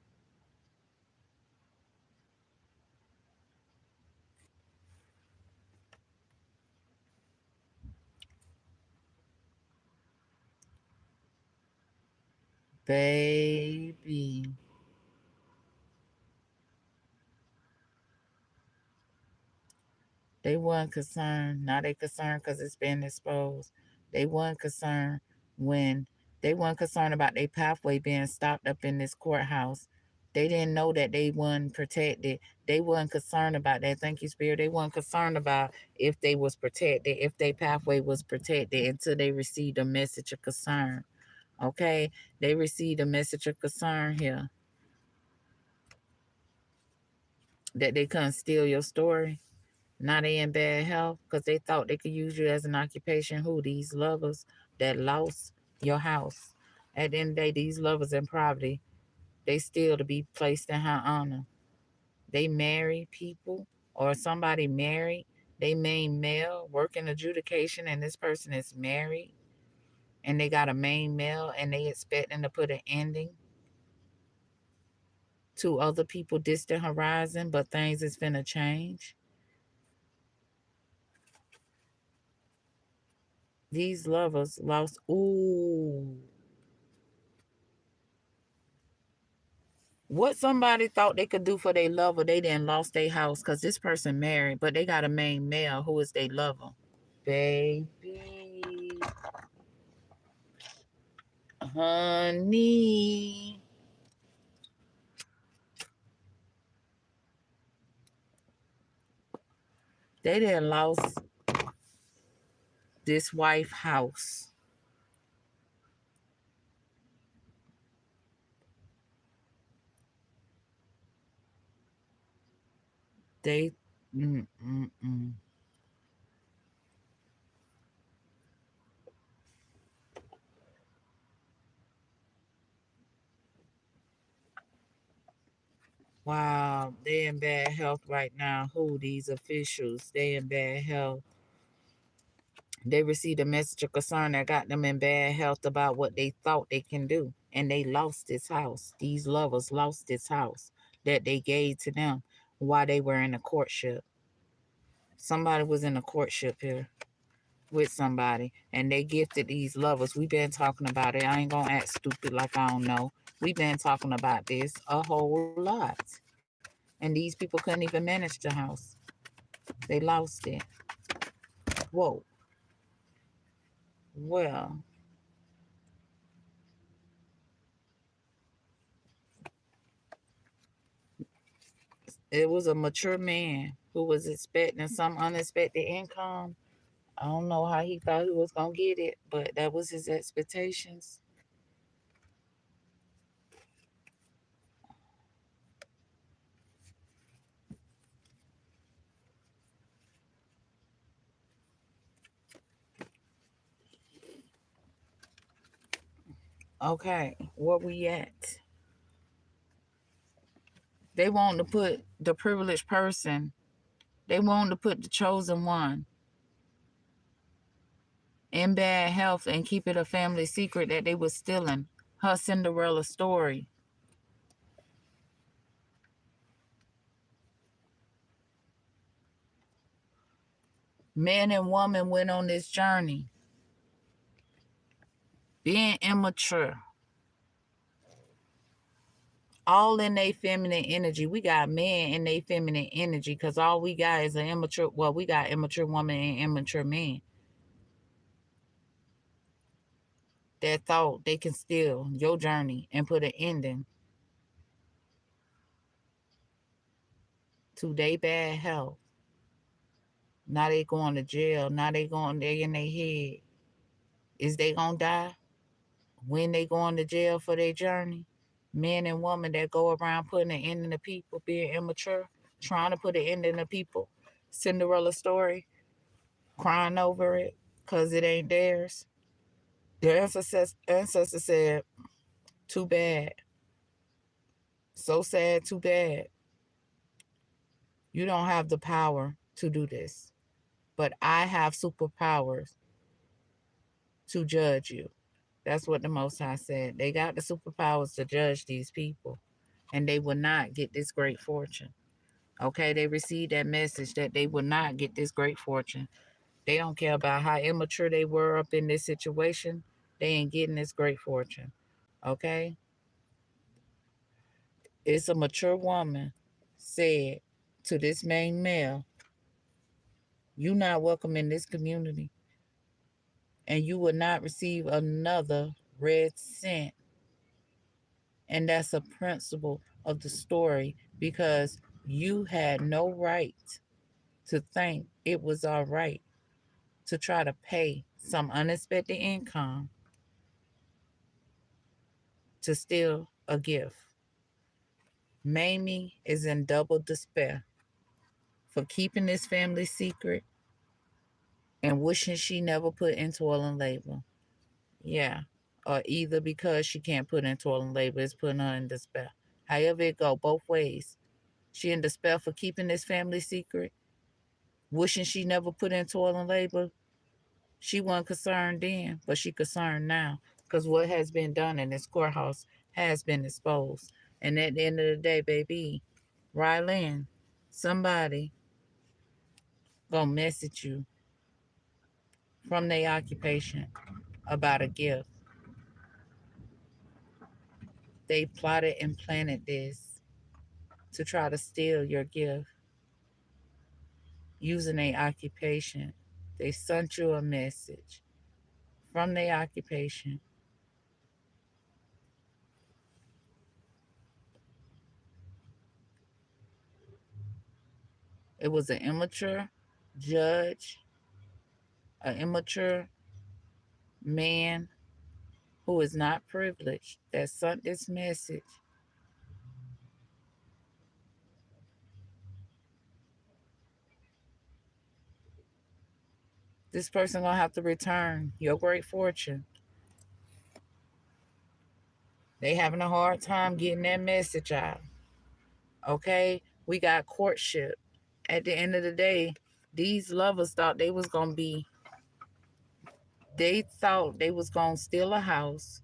Baby. They weren't concerned. Now they concerned because it's been exposed. They weren't concerned when they weren't concerned about their pathway being stopped up in this courthouse. They didn't know that they weren't protected. They weren't concerned about that. Thank you, Spirit. They weren't concerned about if they was protected, if their pathway was protected until they received a message of concern. Okay? They received a message of concern here that they couldn't steal your story. Now they in bad health because they thought they could use you as an occupation. Who? These lovers that lost your house. At the end of the day, these lovers in poverty, they still to be placed in high honor. They marry people or somebody married. They main male working adjudication and this person is married and they got a main male and they expecting to put an ending to other people distant horizon, but things is finna change. These lovers lost. Ooh. What somebody thought they could do for their lover, they didn't lost their house because this person married, but they got a main male who is their lover. Baby, honey, they didn't lost this wife house. They, mm, mm, mm. Wow, they in bad health right now. Who these officials? They in bad health. They received a message of concern that got them in bad health about what they thought they can do. And they lost this house. These lovers lost this house that they gave to them while they were in a courtship. Somebody was in a courtship here with somebody and they gifted these lovers. We've been talking about it. I ain't gonna act stupid like I don't know. We've been talking about this a whole lot. And these people couldn't even manage the house. They lost it. Whoa. Well, it was a mature man who was expecting some unexpected income. I don't know how he thought he was gonna get it, but that was his expectations. Okay, where we at? They want to put the privileged person. They want to put the chosen one in bad health and keep it a family secret that they was stealing her Cinderella story. Man and woman went on this journey, being immature, all in their feminine energy. We got men in their feminine energy because all we got is an immature, well, we got immature woman and immature men that thought they can steal your journey and put an ending to their bad health. Now they going to jail. Now they in their head. Is they gonna die when they going to jail for their journey? Men and women that go around putting an end in the people, being immature, trying to put an end in the people. Cinderella story, crying over it because it ain't theirs. Their ancestors said, too bad. So sad, too bad. You don't have the power to do this. But I have superpowers to judge you. That's what the Most High said. They got the superpowers to judge these people, and they will not get this great fortune. Okay, they received that message that they will not get this great fortune. They don't care about how immature they were up in this situation. They ain't getting this great fortune. Okay, it's a mature woman said to this main male, "You not welcome in this community, and you will not receive another red cent." And that's a principle of the story because you had no right to think it was all right to try to pay some unexpected income to steal a gift. Mamie is in double despair for keeping this family secret and wishing she never put in toil and labor. Yeah. Or either because she can't put in toil and labor, it's putting her in despair. However it go, both ways. She in despair for keeping this family secret, wishing she never put in toil and labor. She wasn't concerned then, but she concerned now because what has been done in this courthouse has been exposed. And at the end of the day, baby, Rylan, somebody gonna message you from their occupation about a gift. They plotted and planted this to try to steal your gift using their occupation. They sent you a message from their occupation. It was an immature judge, an immature man who is not privileged that sent this message. This person gonna have to return your great fortune. They having a hard time getting that message out. Okay, we got courtship. At the end of the day, these lovers thought they was gonna be. They thought they was gonna steal a house,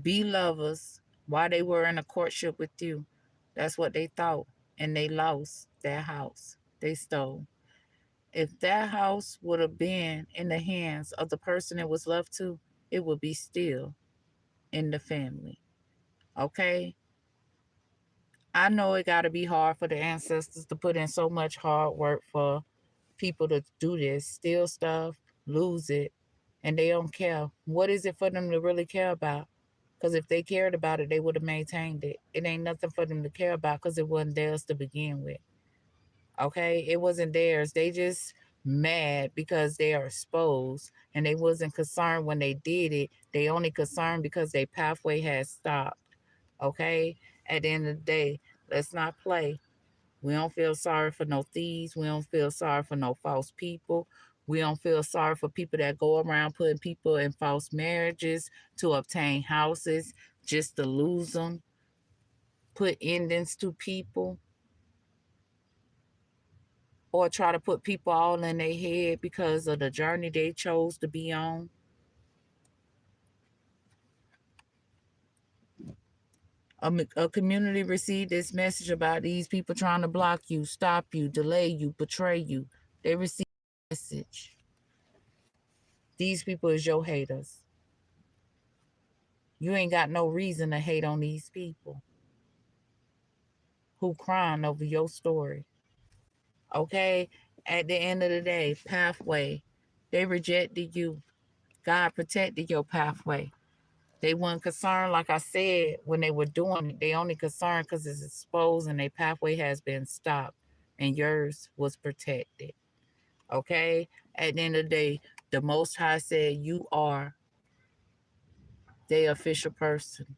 be lovers while they were in a courtship with you. That's what they thought, and they lost their house. They stole. If that house would have been in the hands of the person it was left to, it would be still in the family. Okay? I know it got to be hard for the ancestors to put in so much hard work for people to do this, steal stuff, lose it, and they don't care. What is it for them to really care about? Because if they cared about it, they would have maintained it. It ain't nothing for them to care about because it wasn't theirs to begin with. Okay, it wasn't theirs. They just mad because they are exposed and they wasn't concerned when they did it. They only concerned because their pathway had stopped. Okay, at the end of the day, let's not play. We don't feel sorry for no thieves. We don't feel sorry for no false people. We don't feel sorry for people that go around putting people in false marriages to obtain houses just to lose them, put endings to people, or try to put people all in their head because of the journey they chose to be on. A community received this message about these people trying to block you, stop you, delay you, betray you. They received a message. These people is your haters. You ain't got no reason to hate on these people. who crying over your story. Okay? At the end of the day, pathway. They rejected you. God protected your pathway. They weren't concerned, like I said, when they were doing it. They only concerned because it's exposed and their pathway has been stopped and yours was protected. Okay? At the end of the day, the Most High said you are the official person.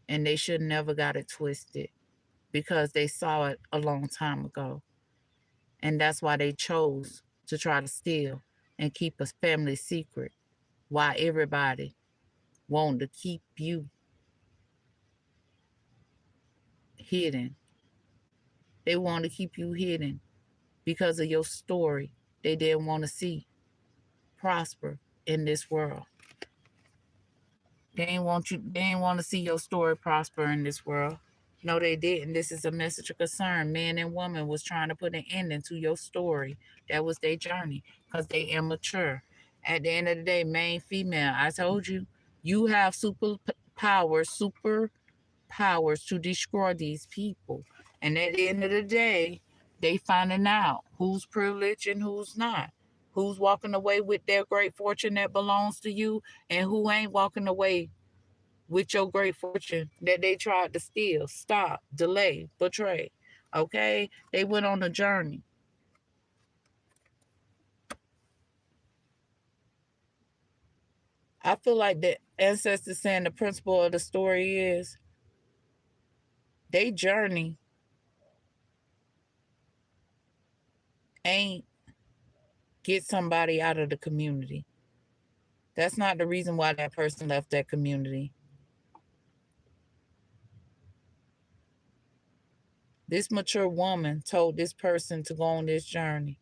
And they should never got it twisted because they saw it a long time ago. And that's why they chose to try to steal and keep a family secret. Why everybody wanted to keep you hidden. They want to keep you hidden because of your story. They didn't want to see prosper in this world. They ain't want to see your story prosper in this world. No, they didn't. This is a message of concern. Man and woman was trying to put an ending to your story. That was their journey because they immature. At the end of the day, main female, I told you, you have super powers to destroy these people. And at the end of the day, they finding out who's privileged and who's not. Who's walking away with their great fortune that belongs to you and who ain't walking away with your great fortune that they tried to steal, stop, delay, betray. Okay? They went on a journey. I feel like the ancestors saying the principle of the story is they journey ain't get somebody out of the community. That's not the reason why that person left that community. This mature woman told this person to go on this journey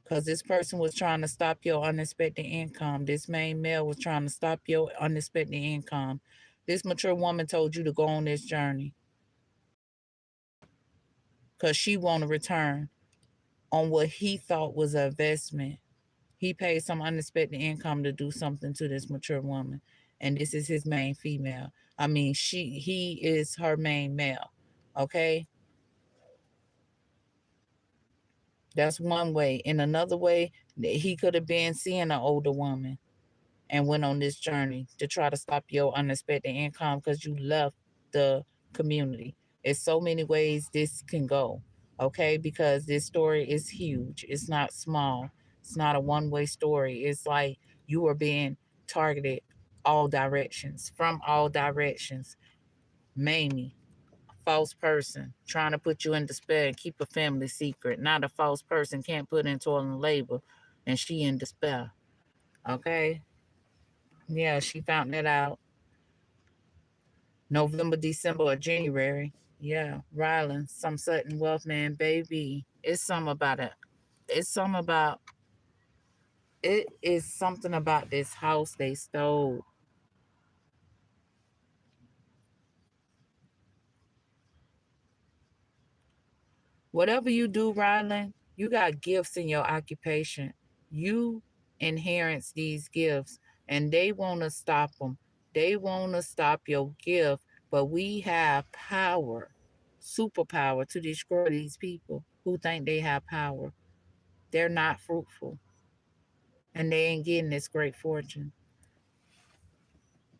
because this person was trying to stop your unexpected income. This main male was trying to stop your unexpected income. This mature woman told you to go on this journey because she want to return on what he thought was an investment. He paid some unexpected income to do something to this mature woman, and this is his main female. I mean, he is her main male. Okay, that's one way. In another way, he could have been seeing an older woman and went on this journey to try to stop your unexpected income because you left the community. It's so many ways this can go, okay? Because this story is huge. It's not small. It's not a one-way story. It's like you are being targeted all directions, from all directions. Mamie, false person, trying to put you in despair and keep a family secret. Not a false person can't put in toil and labor and she in despair, okay? Yeah, she found that out November, December, or January. Yeah, Ryland, some sudden wealth man, baby. It's something about it. It's something about it is something about this house they stole. Whatever you do, Ryland, you got gifts in your occupation. You inherits these gifts, and they want to stop them. They want to stop your gift, but we have power, superpower to destroy these people who think they have power. They're not fruitful, and they ain't getting this great fortune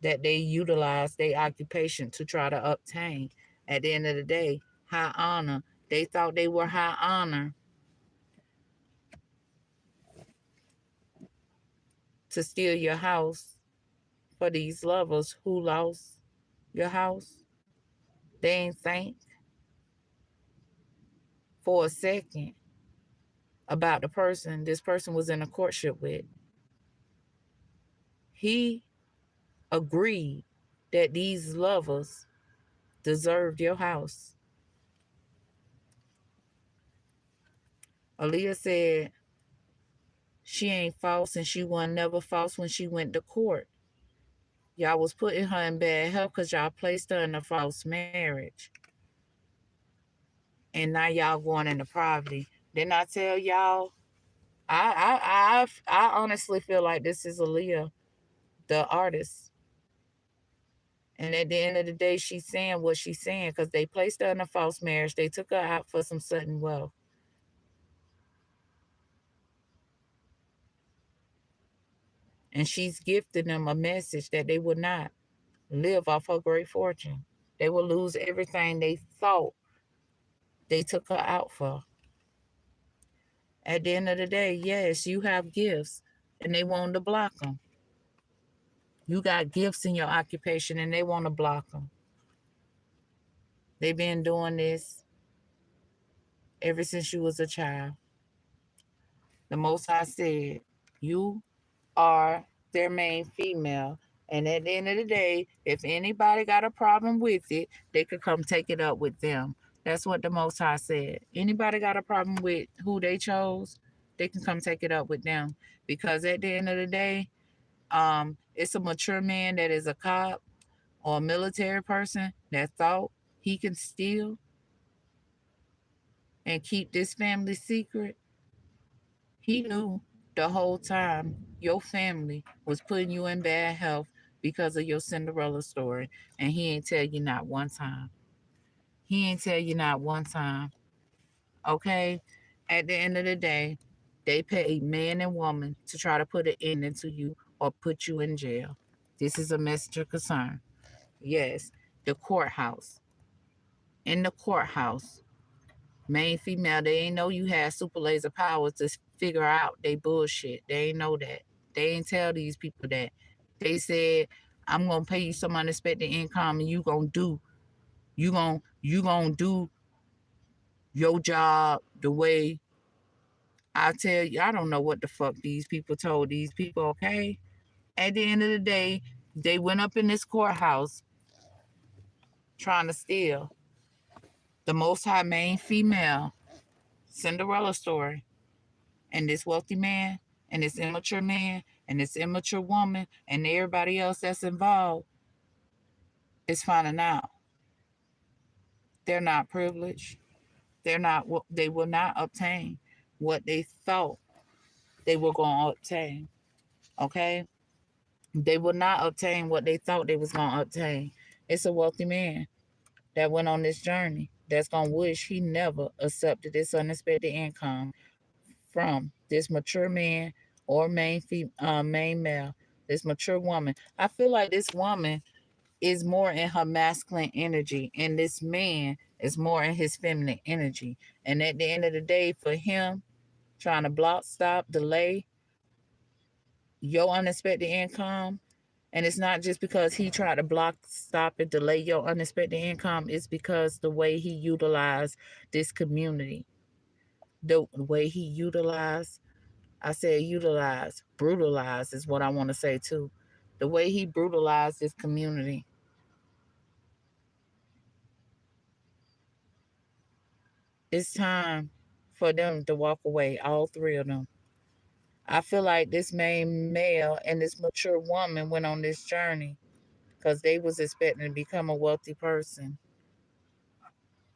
that they utilize their occupation to try to obtain. At the end of the day, high honor. They thought they were high honor to steal your house for these lovers who lost your house. They ain't think for a second about the person this person was in a courtship with. He agreed that these lovers deserved your house. Aaliyah said she ain't false and she wasn't never false when she went to court. Y'all was putting her in bad health because y'all placed her in a false marriage. And now y'all going into poverty. Didn't I tell y'all? I honestly feel like this is Aaliyah, the artist. And at the end of the day, she's saying what she's saying because they placed her in a false marriage. They took her out for some sudden wealth. And she's gifting them a message that they will not live off her great fortune. They will lose everything they thought they took her out for. At the end of the day, yes, you have gifts and they want to block them. You got gifts in your occupation and they want to block them. They've been doing this ever since you was a child. The Most High said, you are their main female. And at the end of the day, if anybody got a problem with it, they could come take it up with them. That's what the Most High said. Anybody got a problem with who they chose, they can come take it up with them. Because at the end of the day, it's a mature man that is a cop or a military person that thought he can steal and keep this family secret. He knew the whole time your family was putting you in bad health because of your Cinderella story, and he ain't tell you not one time. He ain't tell you not one time. Okay? At the end of the day, they paid man and woman to try to put an end into you or put you in jail. This is a messenger concern. Yes, the courthouse. In the courthouse, main female, they ain't know you had super laser powers to figure out they bullshit. They ain't know that. They ain't tell these people that. They said, I'm gonna pay you some unexpected income and you gonna do your job the way I tell you. I don't know what the fuck these people told these people, okay? At the end of the day, they went up in this courthouse trying to steal the most high main female Cinderella story. And this wealthy man and this immature man and this immature woman and everybody else that's involved is finding out they're not privileged. They're not. They will not obtain what they thought they were going to obtain. Okay, they will not obtain what they thought they was going to obtain. It's a wealthy man that went on this journey that's going to wish he never accepted this unexpected income from this mature man or main male, this mature woman. I feel like this woman is more in her masculine energy, and this man is more in his feminine energy. And at the end of the day, for him trying to block, stop, delay your unexpected income, and it's not just because he tried to block, stop, and delay your unexpected income. It's because the way he utilized this community, the way he utilized I said utilize, brutalize is what I want to say too. The way he brutalized this community. It's time for them to walk away, all three of them. I feel like this main male and this mature woman went on this journey because they was expecting to become a wealthy person.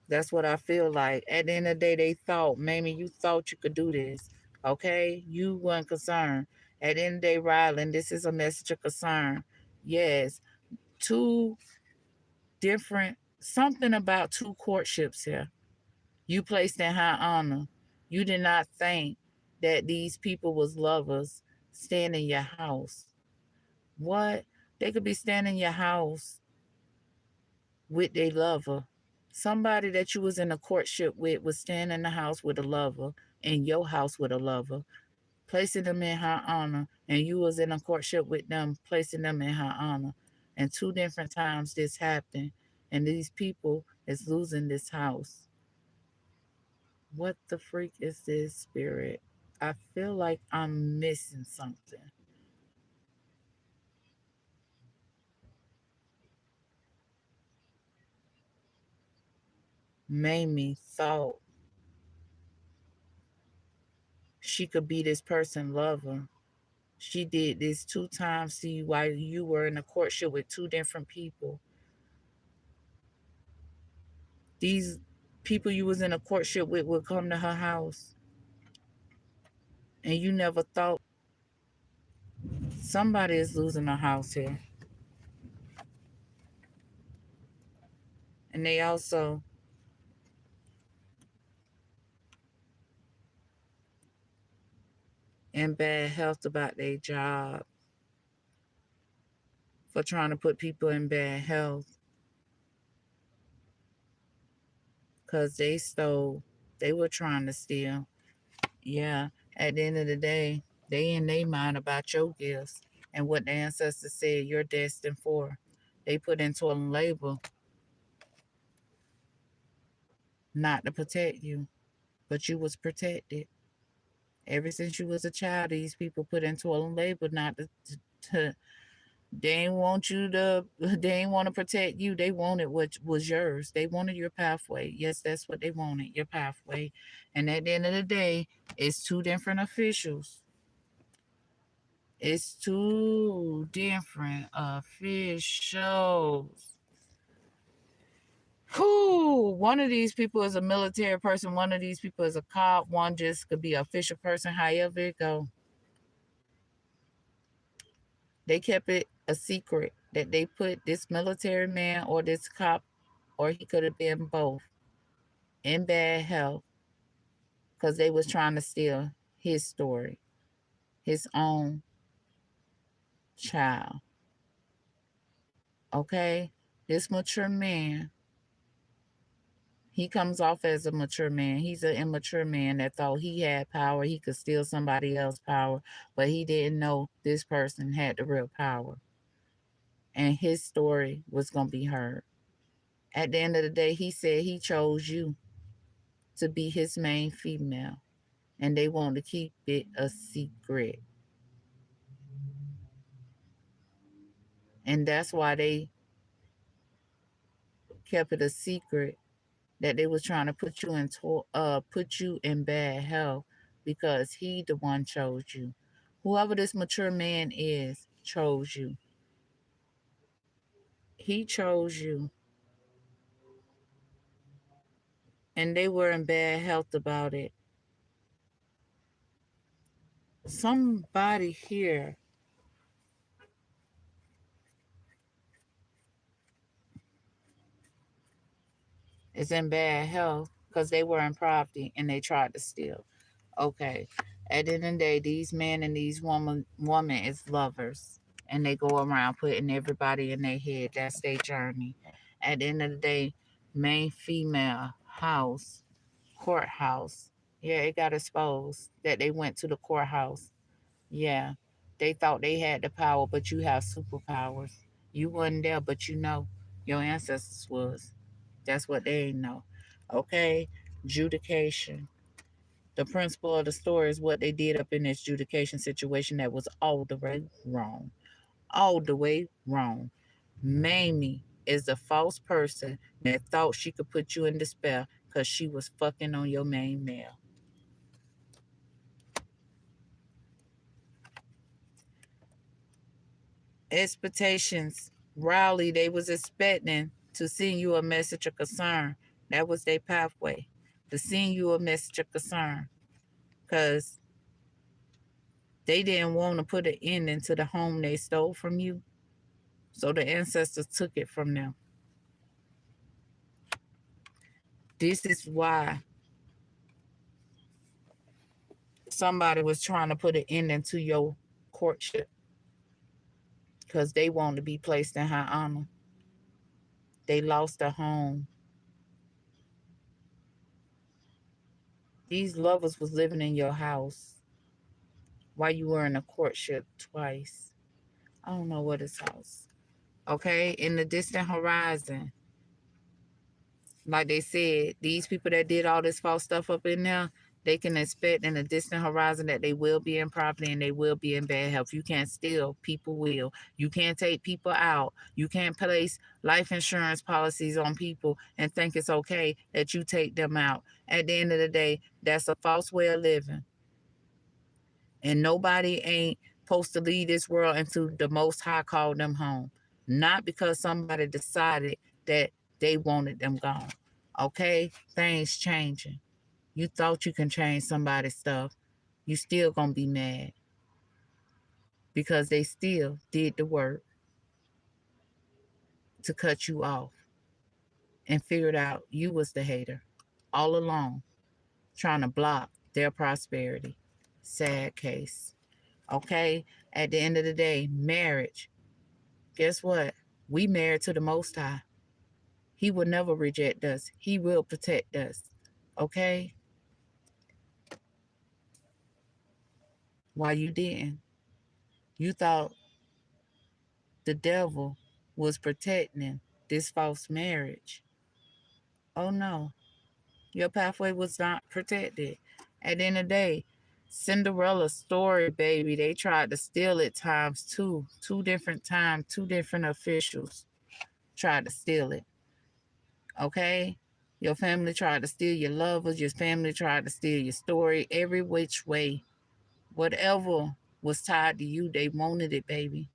That's what I feel like. At the end of the day, they thought, maybe you thought you could do this. Okay? You weren't concerned. At the end of the day, Rylan, this is a message of concern. Yes, two different something about two courtships here. You placed in high honor. You did not think that these people was lovers staying in your house. What? They could be standing in your house with their lover. Somebody that you was in a courtship with was staying in the house with a lover, in your house with a lover, placing them in high honor, and you was in a courtship with them, placing them in high honor. And two different times this happened, and these people is losing this house. What the freak is this, spirit? I feel like I'm missing something. Mamie thought she could be this person lover. She did this two times to you while you were in a courtship with two different people. These people you was in a courtship with would come to her house, and you never thought somebody is losing a house here. And they also in bad health about their job for trying to put people in bad health because they stole. They were trying to steal. Yeah. At the end of the day, they in their mind about your gifts and what the ancestors said you're destined for. They put into a label not to protect you, but you was protected. Ever since you was a child, these people put into a label not to they ain't want you to they ain't want to protect you. They wanted what was yours. They wanted your pathway. Yes, that's what they wanted, your pathway. And at the end of the day, it's two different officials. It's two different officials. Who? One of these people is a military person. One of these people is a cop. One just could be an official person. However it go, they kept it a secret that they put this military man or this cop, or he could have been both, in bad health because they was trying to steal his story, his own child. Okay, this mature man, he comes off as a mature man. He's an immature man that thought he had power. He could steal somebody else's power, but he didn't know this person had the real power. And his story was going to be heard. At the end of the day, he said he chose you to be his main female, and they want to keep it a secret. And that's why they kept it a secret that they was trying to put you in bad health because he the one chose you. Whoever this mature man is chose you. He chose you. And they were in bad health about it. Somebody here is in bad health because they were in poverty and they tried to steal. Okay. At the end of the day, these men and these woman is lovers. And they go around putting everybody in their head. That's their journey. At the end of the day, main female house, courthouse. Yeah, it got exposed that they went to the courthouse. Yeah. They thought they had the power, but you have superpowers. You wasn't there, but you know your ancestors was. That's what they ain't know. Okay? Judication. The principle of the story is what they did up in this judication situation that was all the way wrong. All the way wrong. Mamie is the false person that thought she could put you in despair because she was fucking on your main male. Expectations. Rowley, they was expecting to send you a message of concern. That was their pathway. To send you a message of concern. Because they didn't want to put an end into the home they stole from you. So the ancestors took it from them. This is why somebody was trying to put an end into your courtship because they want to be placed in high honor. They lost a home. These lovers was living in your house while you were in a courtship twice. I don't know what is house. Okay, in the distant horizon, like they said, these people that did all this false stuff up in there, they can expect in the distant horizon that they will be in poverty and they will be in bad health. You can't steal, people will. You can't take people out. You can't place life insurance policies on people and think it's okay that you take them out. At the end of the day, that's a false way of living. And nobody ain't supposed to leave this world until the Most High called them home. Not because somebody decided that they wanted them gone. Okay? Things changing. You thought you can change somebody's stuff. You still gonna be mad because they still did the work to cut you off. and figured out you was the hater all along, trying to block their prosperity. Sad case. Okay? At the end of the day, marriage, guess what? We married to the Most High. He will never reject us. He will protect us. Okay? Why you didn't? You thought the devil was protecting this false marriage. Oh no, your pathway was not protected. At the end of the day, Cinderella's story, baby, they tried to steal it times two. Two different times, two different officials tried to steal it. Okay? Your family tried to steal your lovers. Your family tried to steal your story every which way. Whatever was tied to you, they wanted it, baby.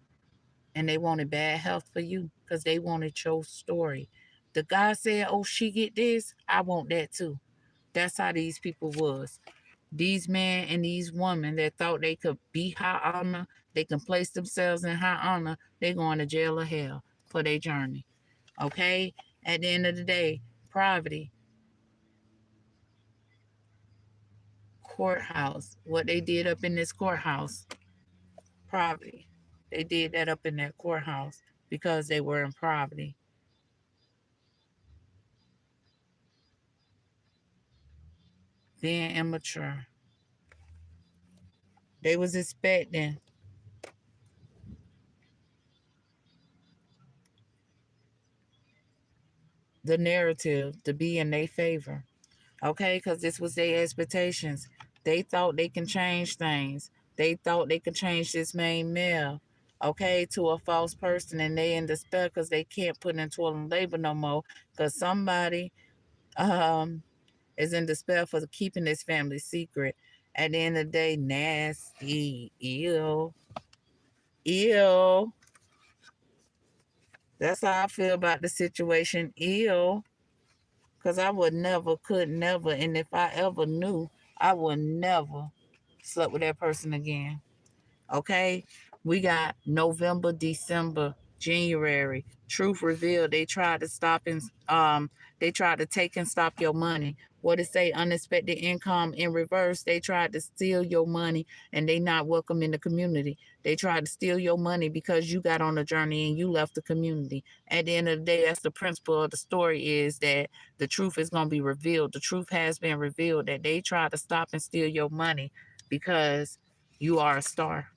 And they wanted bad health for you because they wanted your story. The guy said, oh, she get this, I want that too. That's how these people was. These men and these women that thought they could be high honor, they can place themselves in high honor, they going to jail or hell for their journey. Okay? At the end of the day, poverty, courthouse, what they did up in this courthouse, poverty. They did that up in that courthouse because they were in poverty. Being immature. They was expecting the narrative to be in their favor. Okay, because this was their expectations. They thought they can change things. They thought they could change this main male, okay, to a false person, and they in despair because they can't put in toilet labor no more because somebody um is in despair for keeping this family secret. At the end of the day, nasty, ill, ill. That's how I feel about the situation, ill. Because I would never, could never, and if I ever knew, I would never slept with that person again. Okay? We got November, December, January. Truth revealed. They tried to stop and they tried to take and stop your money. What it say? Unexpected income in reverse. They tried to steal your money and they not welcome in the community. They tried to steal your money because you got on a journey and you left the community. At the end of the day, that's the principle of the story is that the truth is going to be revealed. The truth has been revealed that they tried to stop and steal your money because you are a star.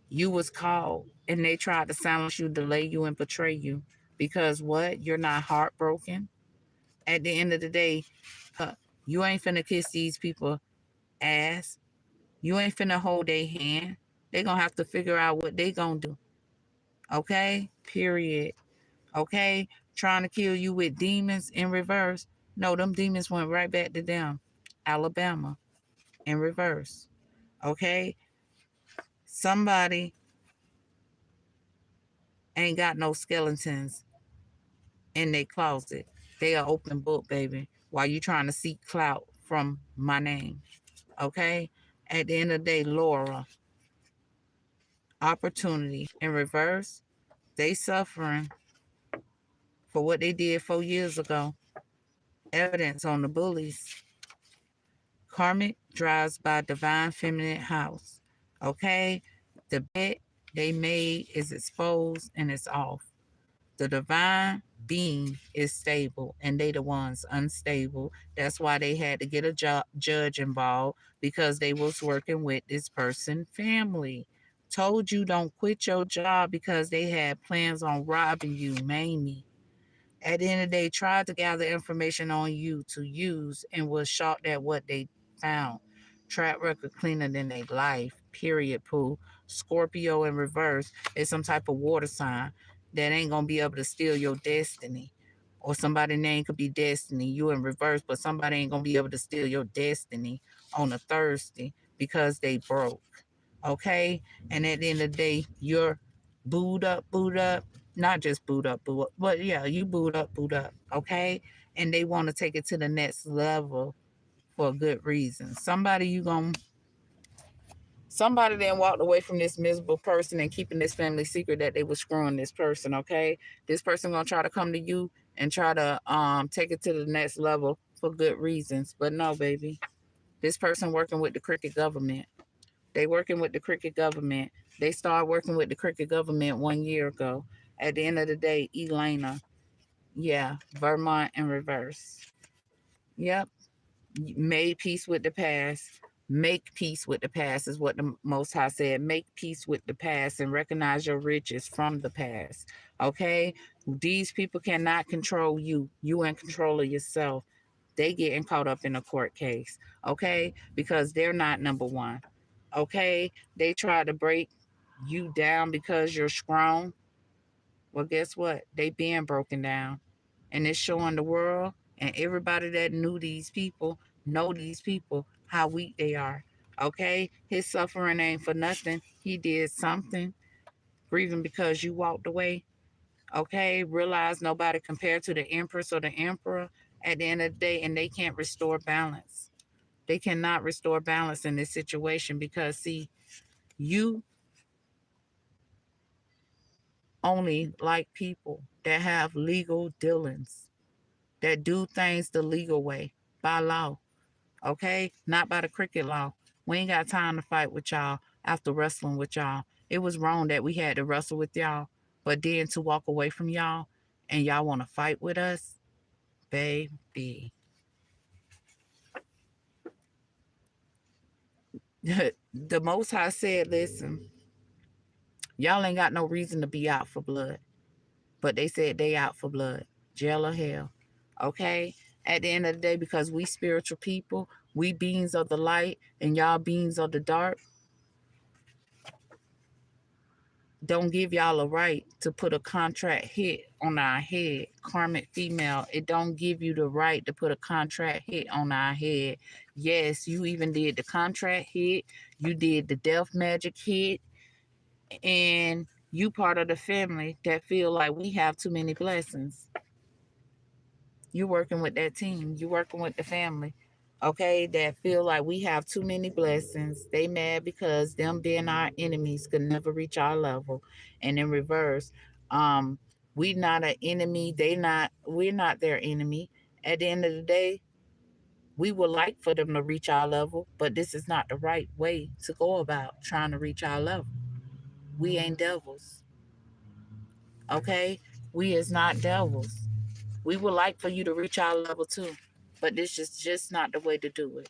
You was called and they tried to silence you, delay you, and betray you. Because what? You're not heartbroken. At the end of the day, uh, you ain't finna kiss these people ass. You ain't finna hold their hand. They gonna have to figure out what they gonna do. Okay? Period. Okay? Trying to kill you with demons in reverse. No, them demons went right back to them. Alabama in reverse. Okay? Somebody ain't got no skeletons in their closet. They are open book, baby, while you trying to seek clout from my name. Okay? At the end of the day, Laura, opportunity in reverse, they suffering for what they did 4 years ago. Evidence on the bullies. Karmic drives by divine feminine house. Okay? The bet they made is exposed and it's off. The divine being is stable and they the ones unstable. That's why they had to get a judge involved because they was working with this person family. Told you don't quit your job because they had plans on robbing you, maiming. At the end of the day, tried to gather information on you to use and was shocked at what they found. Track record cleaner than they life. Period. Pooh. Scorpio in reverse is some type of water sign that ain't gonna be able to steal your destiny. Or somebody's name could be Destiny. You in reverse, but somebody ain't gonna be able to steal your destiny on a Thursday because they broke. Okay? And at the end of the day, you're booed up, not just boot up, but yeah, you boot up, okay? And they want to take it to the next level for a good reason. Somebody then walked away from this miserable person and keeping this family secret that they were screwing this person, okay? This person gonna try to come to you and try to take it to the next level for good reasons. But no, baby. This person working with the cricket government. They working with the cricket government. They started working with the cricket government 1 year ago. At the end of the day, Elena, yeah, Vermont in reverse. Yep, made peace with the past. Make peace with the past is what the Most High said. Make peace with the past and recognize your riches from the past. Okay? These people cannot control you. You in control of yourself. They getting caught up in a court case. Okay? Because they're not number one. Okay? They try to break you down because you're strong. Well, guess what? They being broken down. And it's showing the world and everybody that knew these people, know these people, how weak they are. Okay? His suffering ain't for nothing. He did something. Grieving because you walked away. Okay? Realize nobody compared to the empress or the emperor at the end of the day, and they can't restore balance. They cannot restore balance in this situation because, see, you only like people that have legal dealings, that do things the legal way by law. Okay? Not by the cricket law. We ain't got time to fight with y'all after wrestling with y'all. It was wrong that we had to wrestle with y'all, but then to walk away from y'all and y'all want to fight with us, baby. The Most High said, listen, y'all ain't got no reason to be out for blood, but they said they out for blood, jail or hell. Okay? At the end of the day, because we spiritual people, we beings of the light and y'all beings of the dark, don't give y'all a right to put a contract hit on our head. Karmic female, it don't give you the right to put a contract hit on our head. Yes, you even did the contract hit, you did the death magic hit, and you part of the family that feel like we have too many blessings. You working with that team. You working with the family. Okay, that feel like we have too many blessings. They mad because them being our enemies could never reach our level. And in reverse, um, we not an enemy. We're not their enemy. At the end of the day, we would like for them to reach our level, but this is not the right way to go about trying to reach our level. We ain't devils. Okay? We is not devils. We would like for you to reach our level too, but this is just not the way to do it.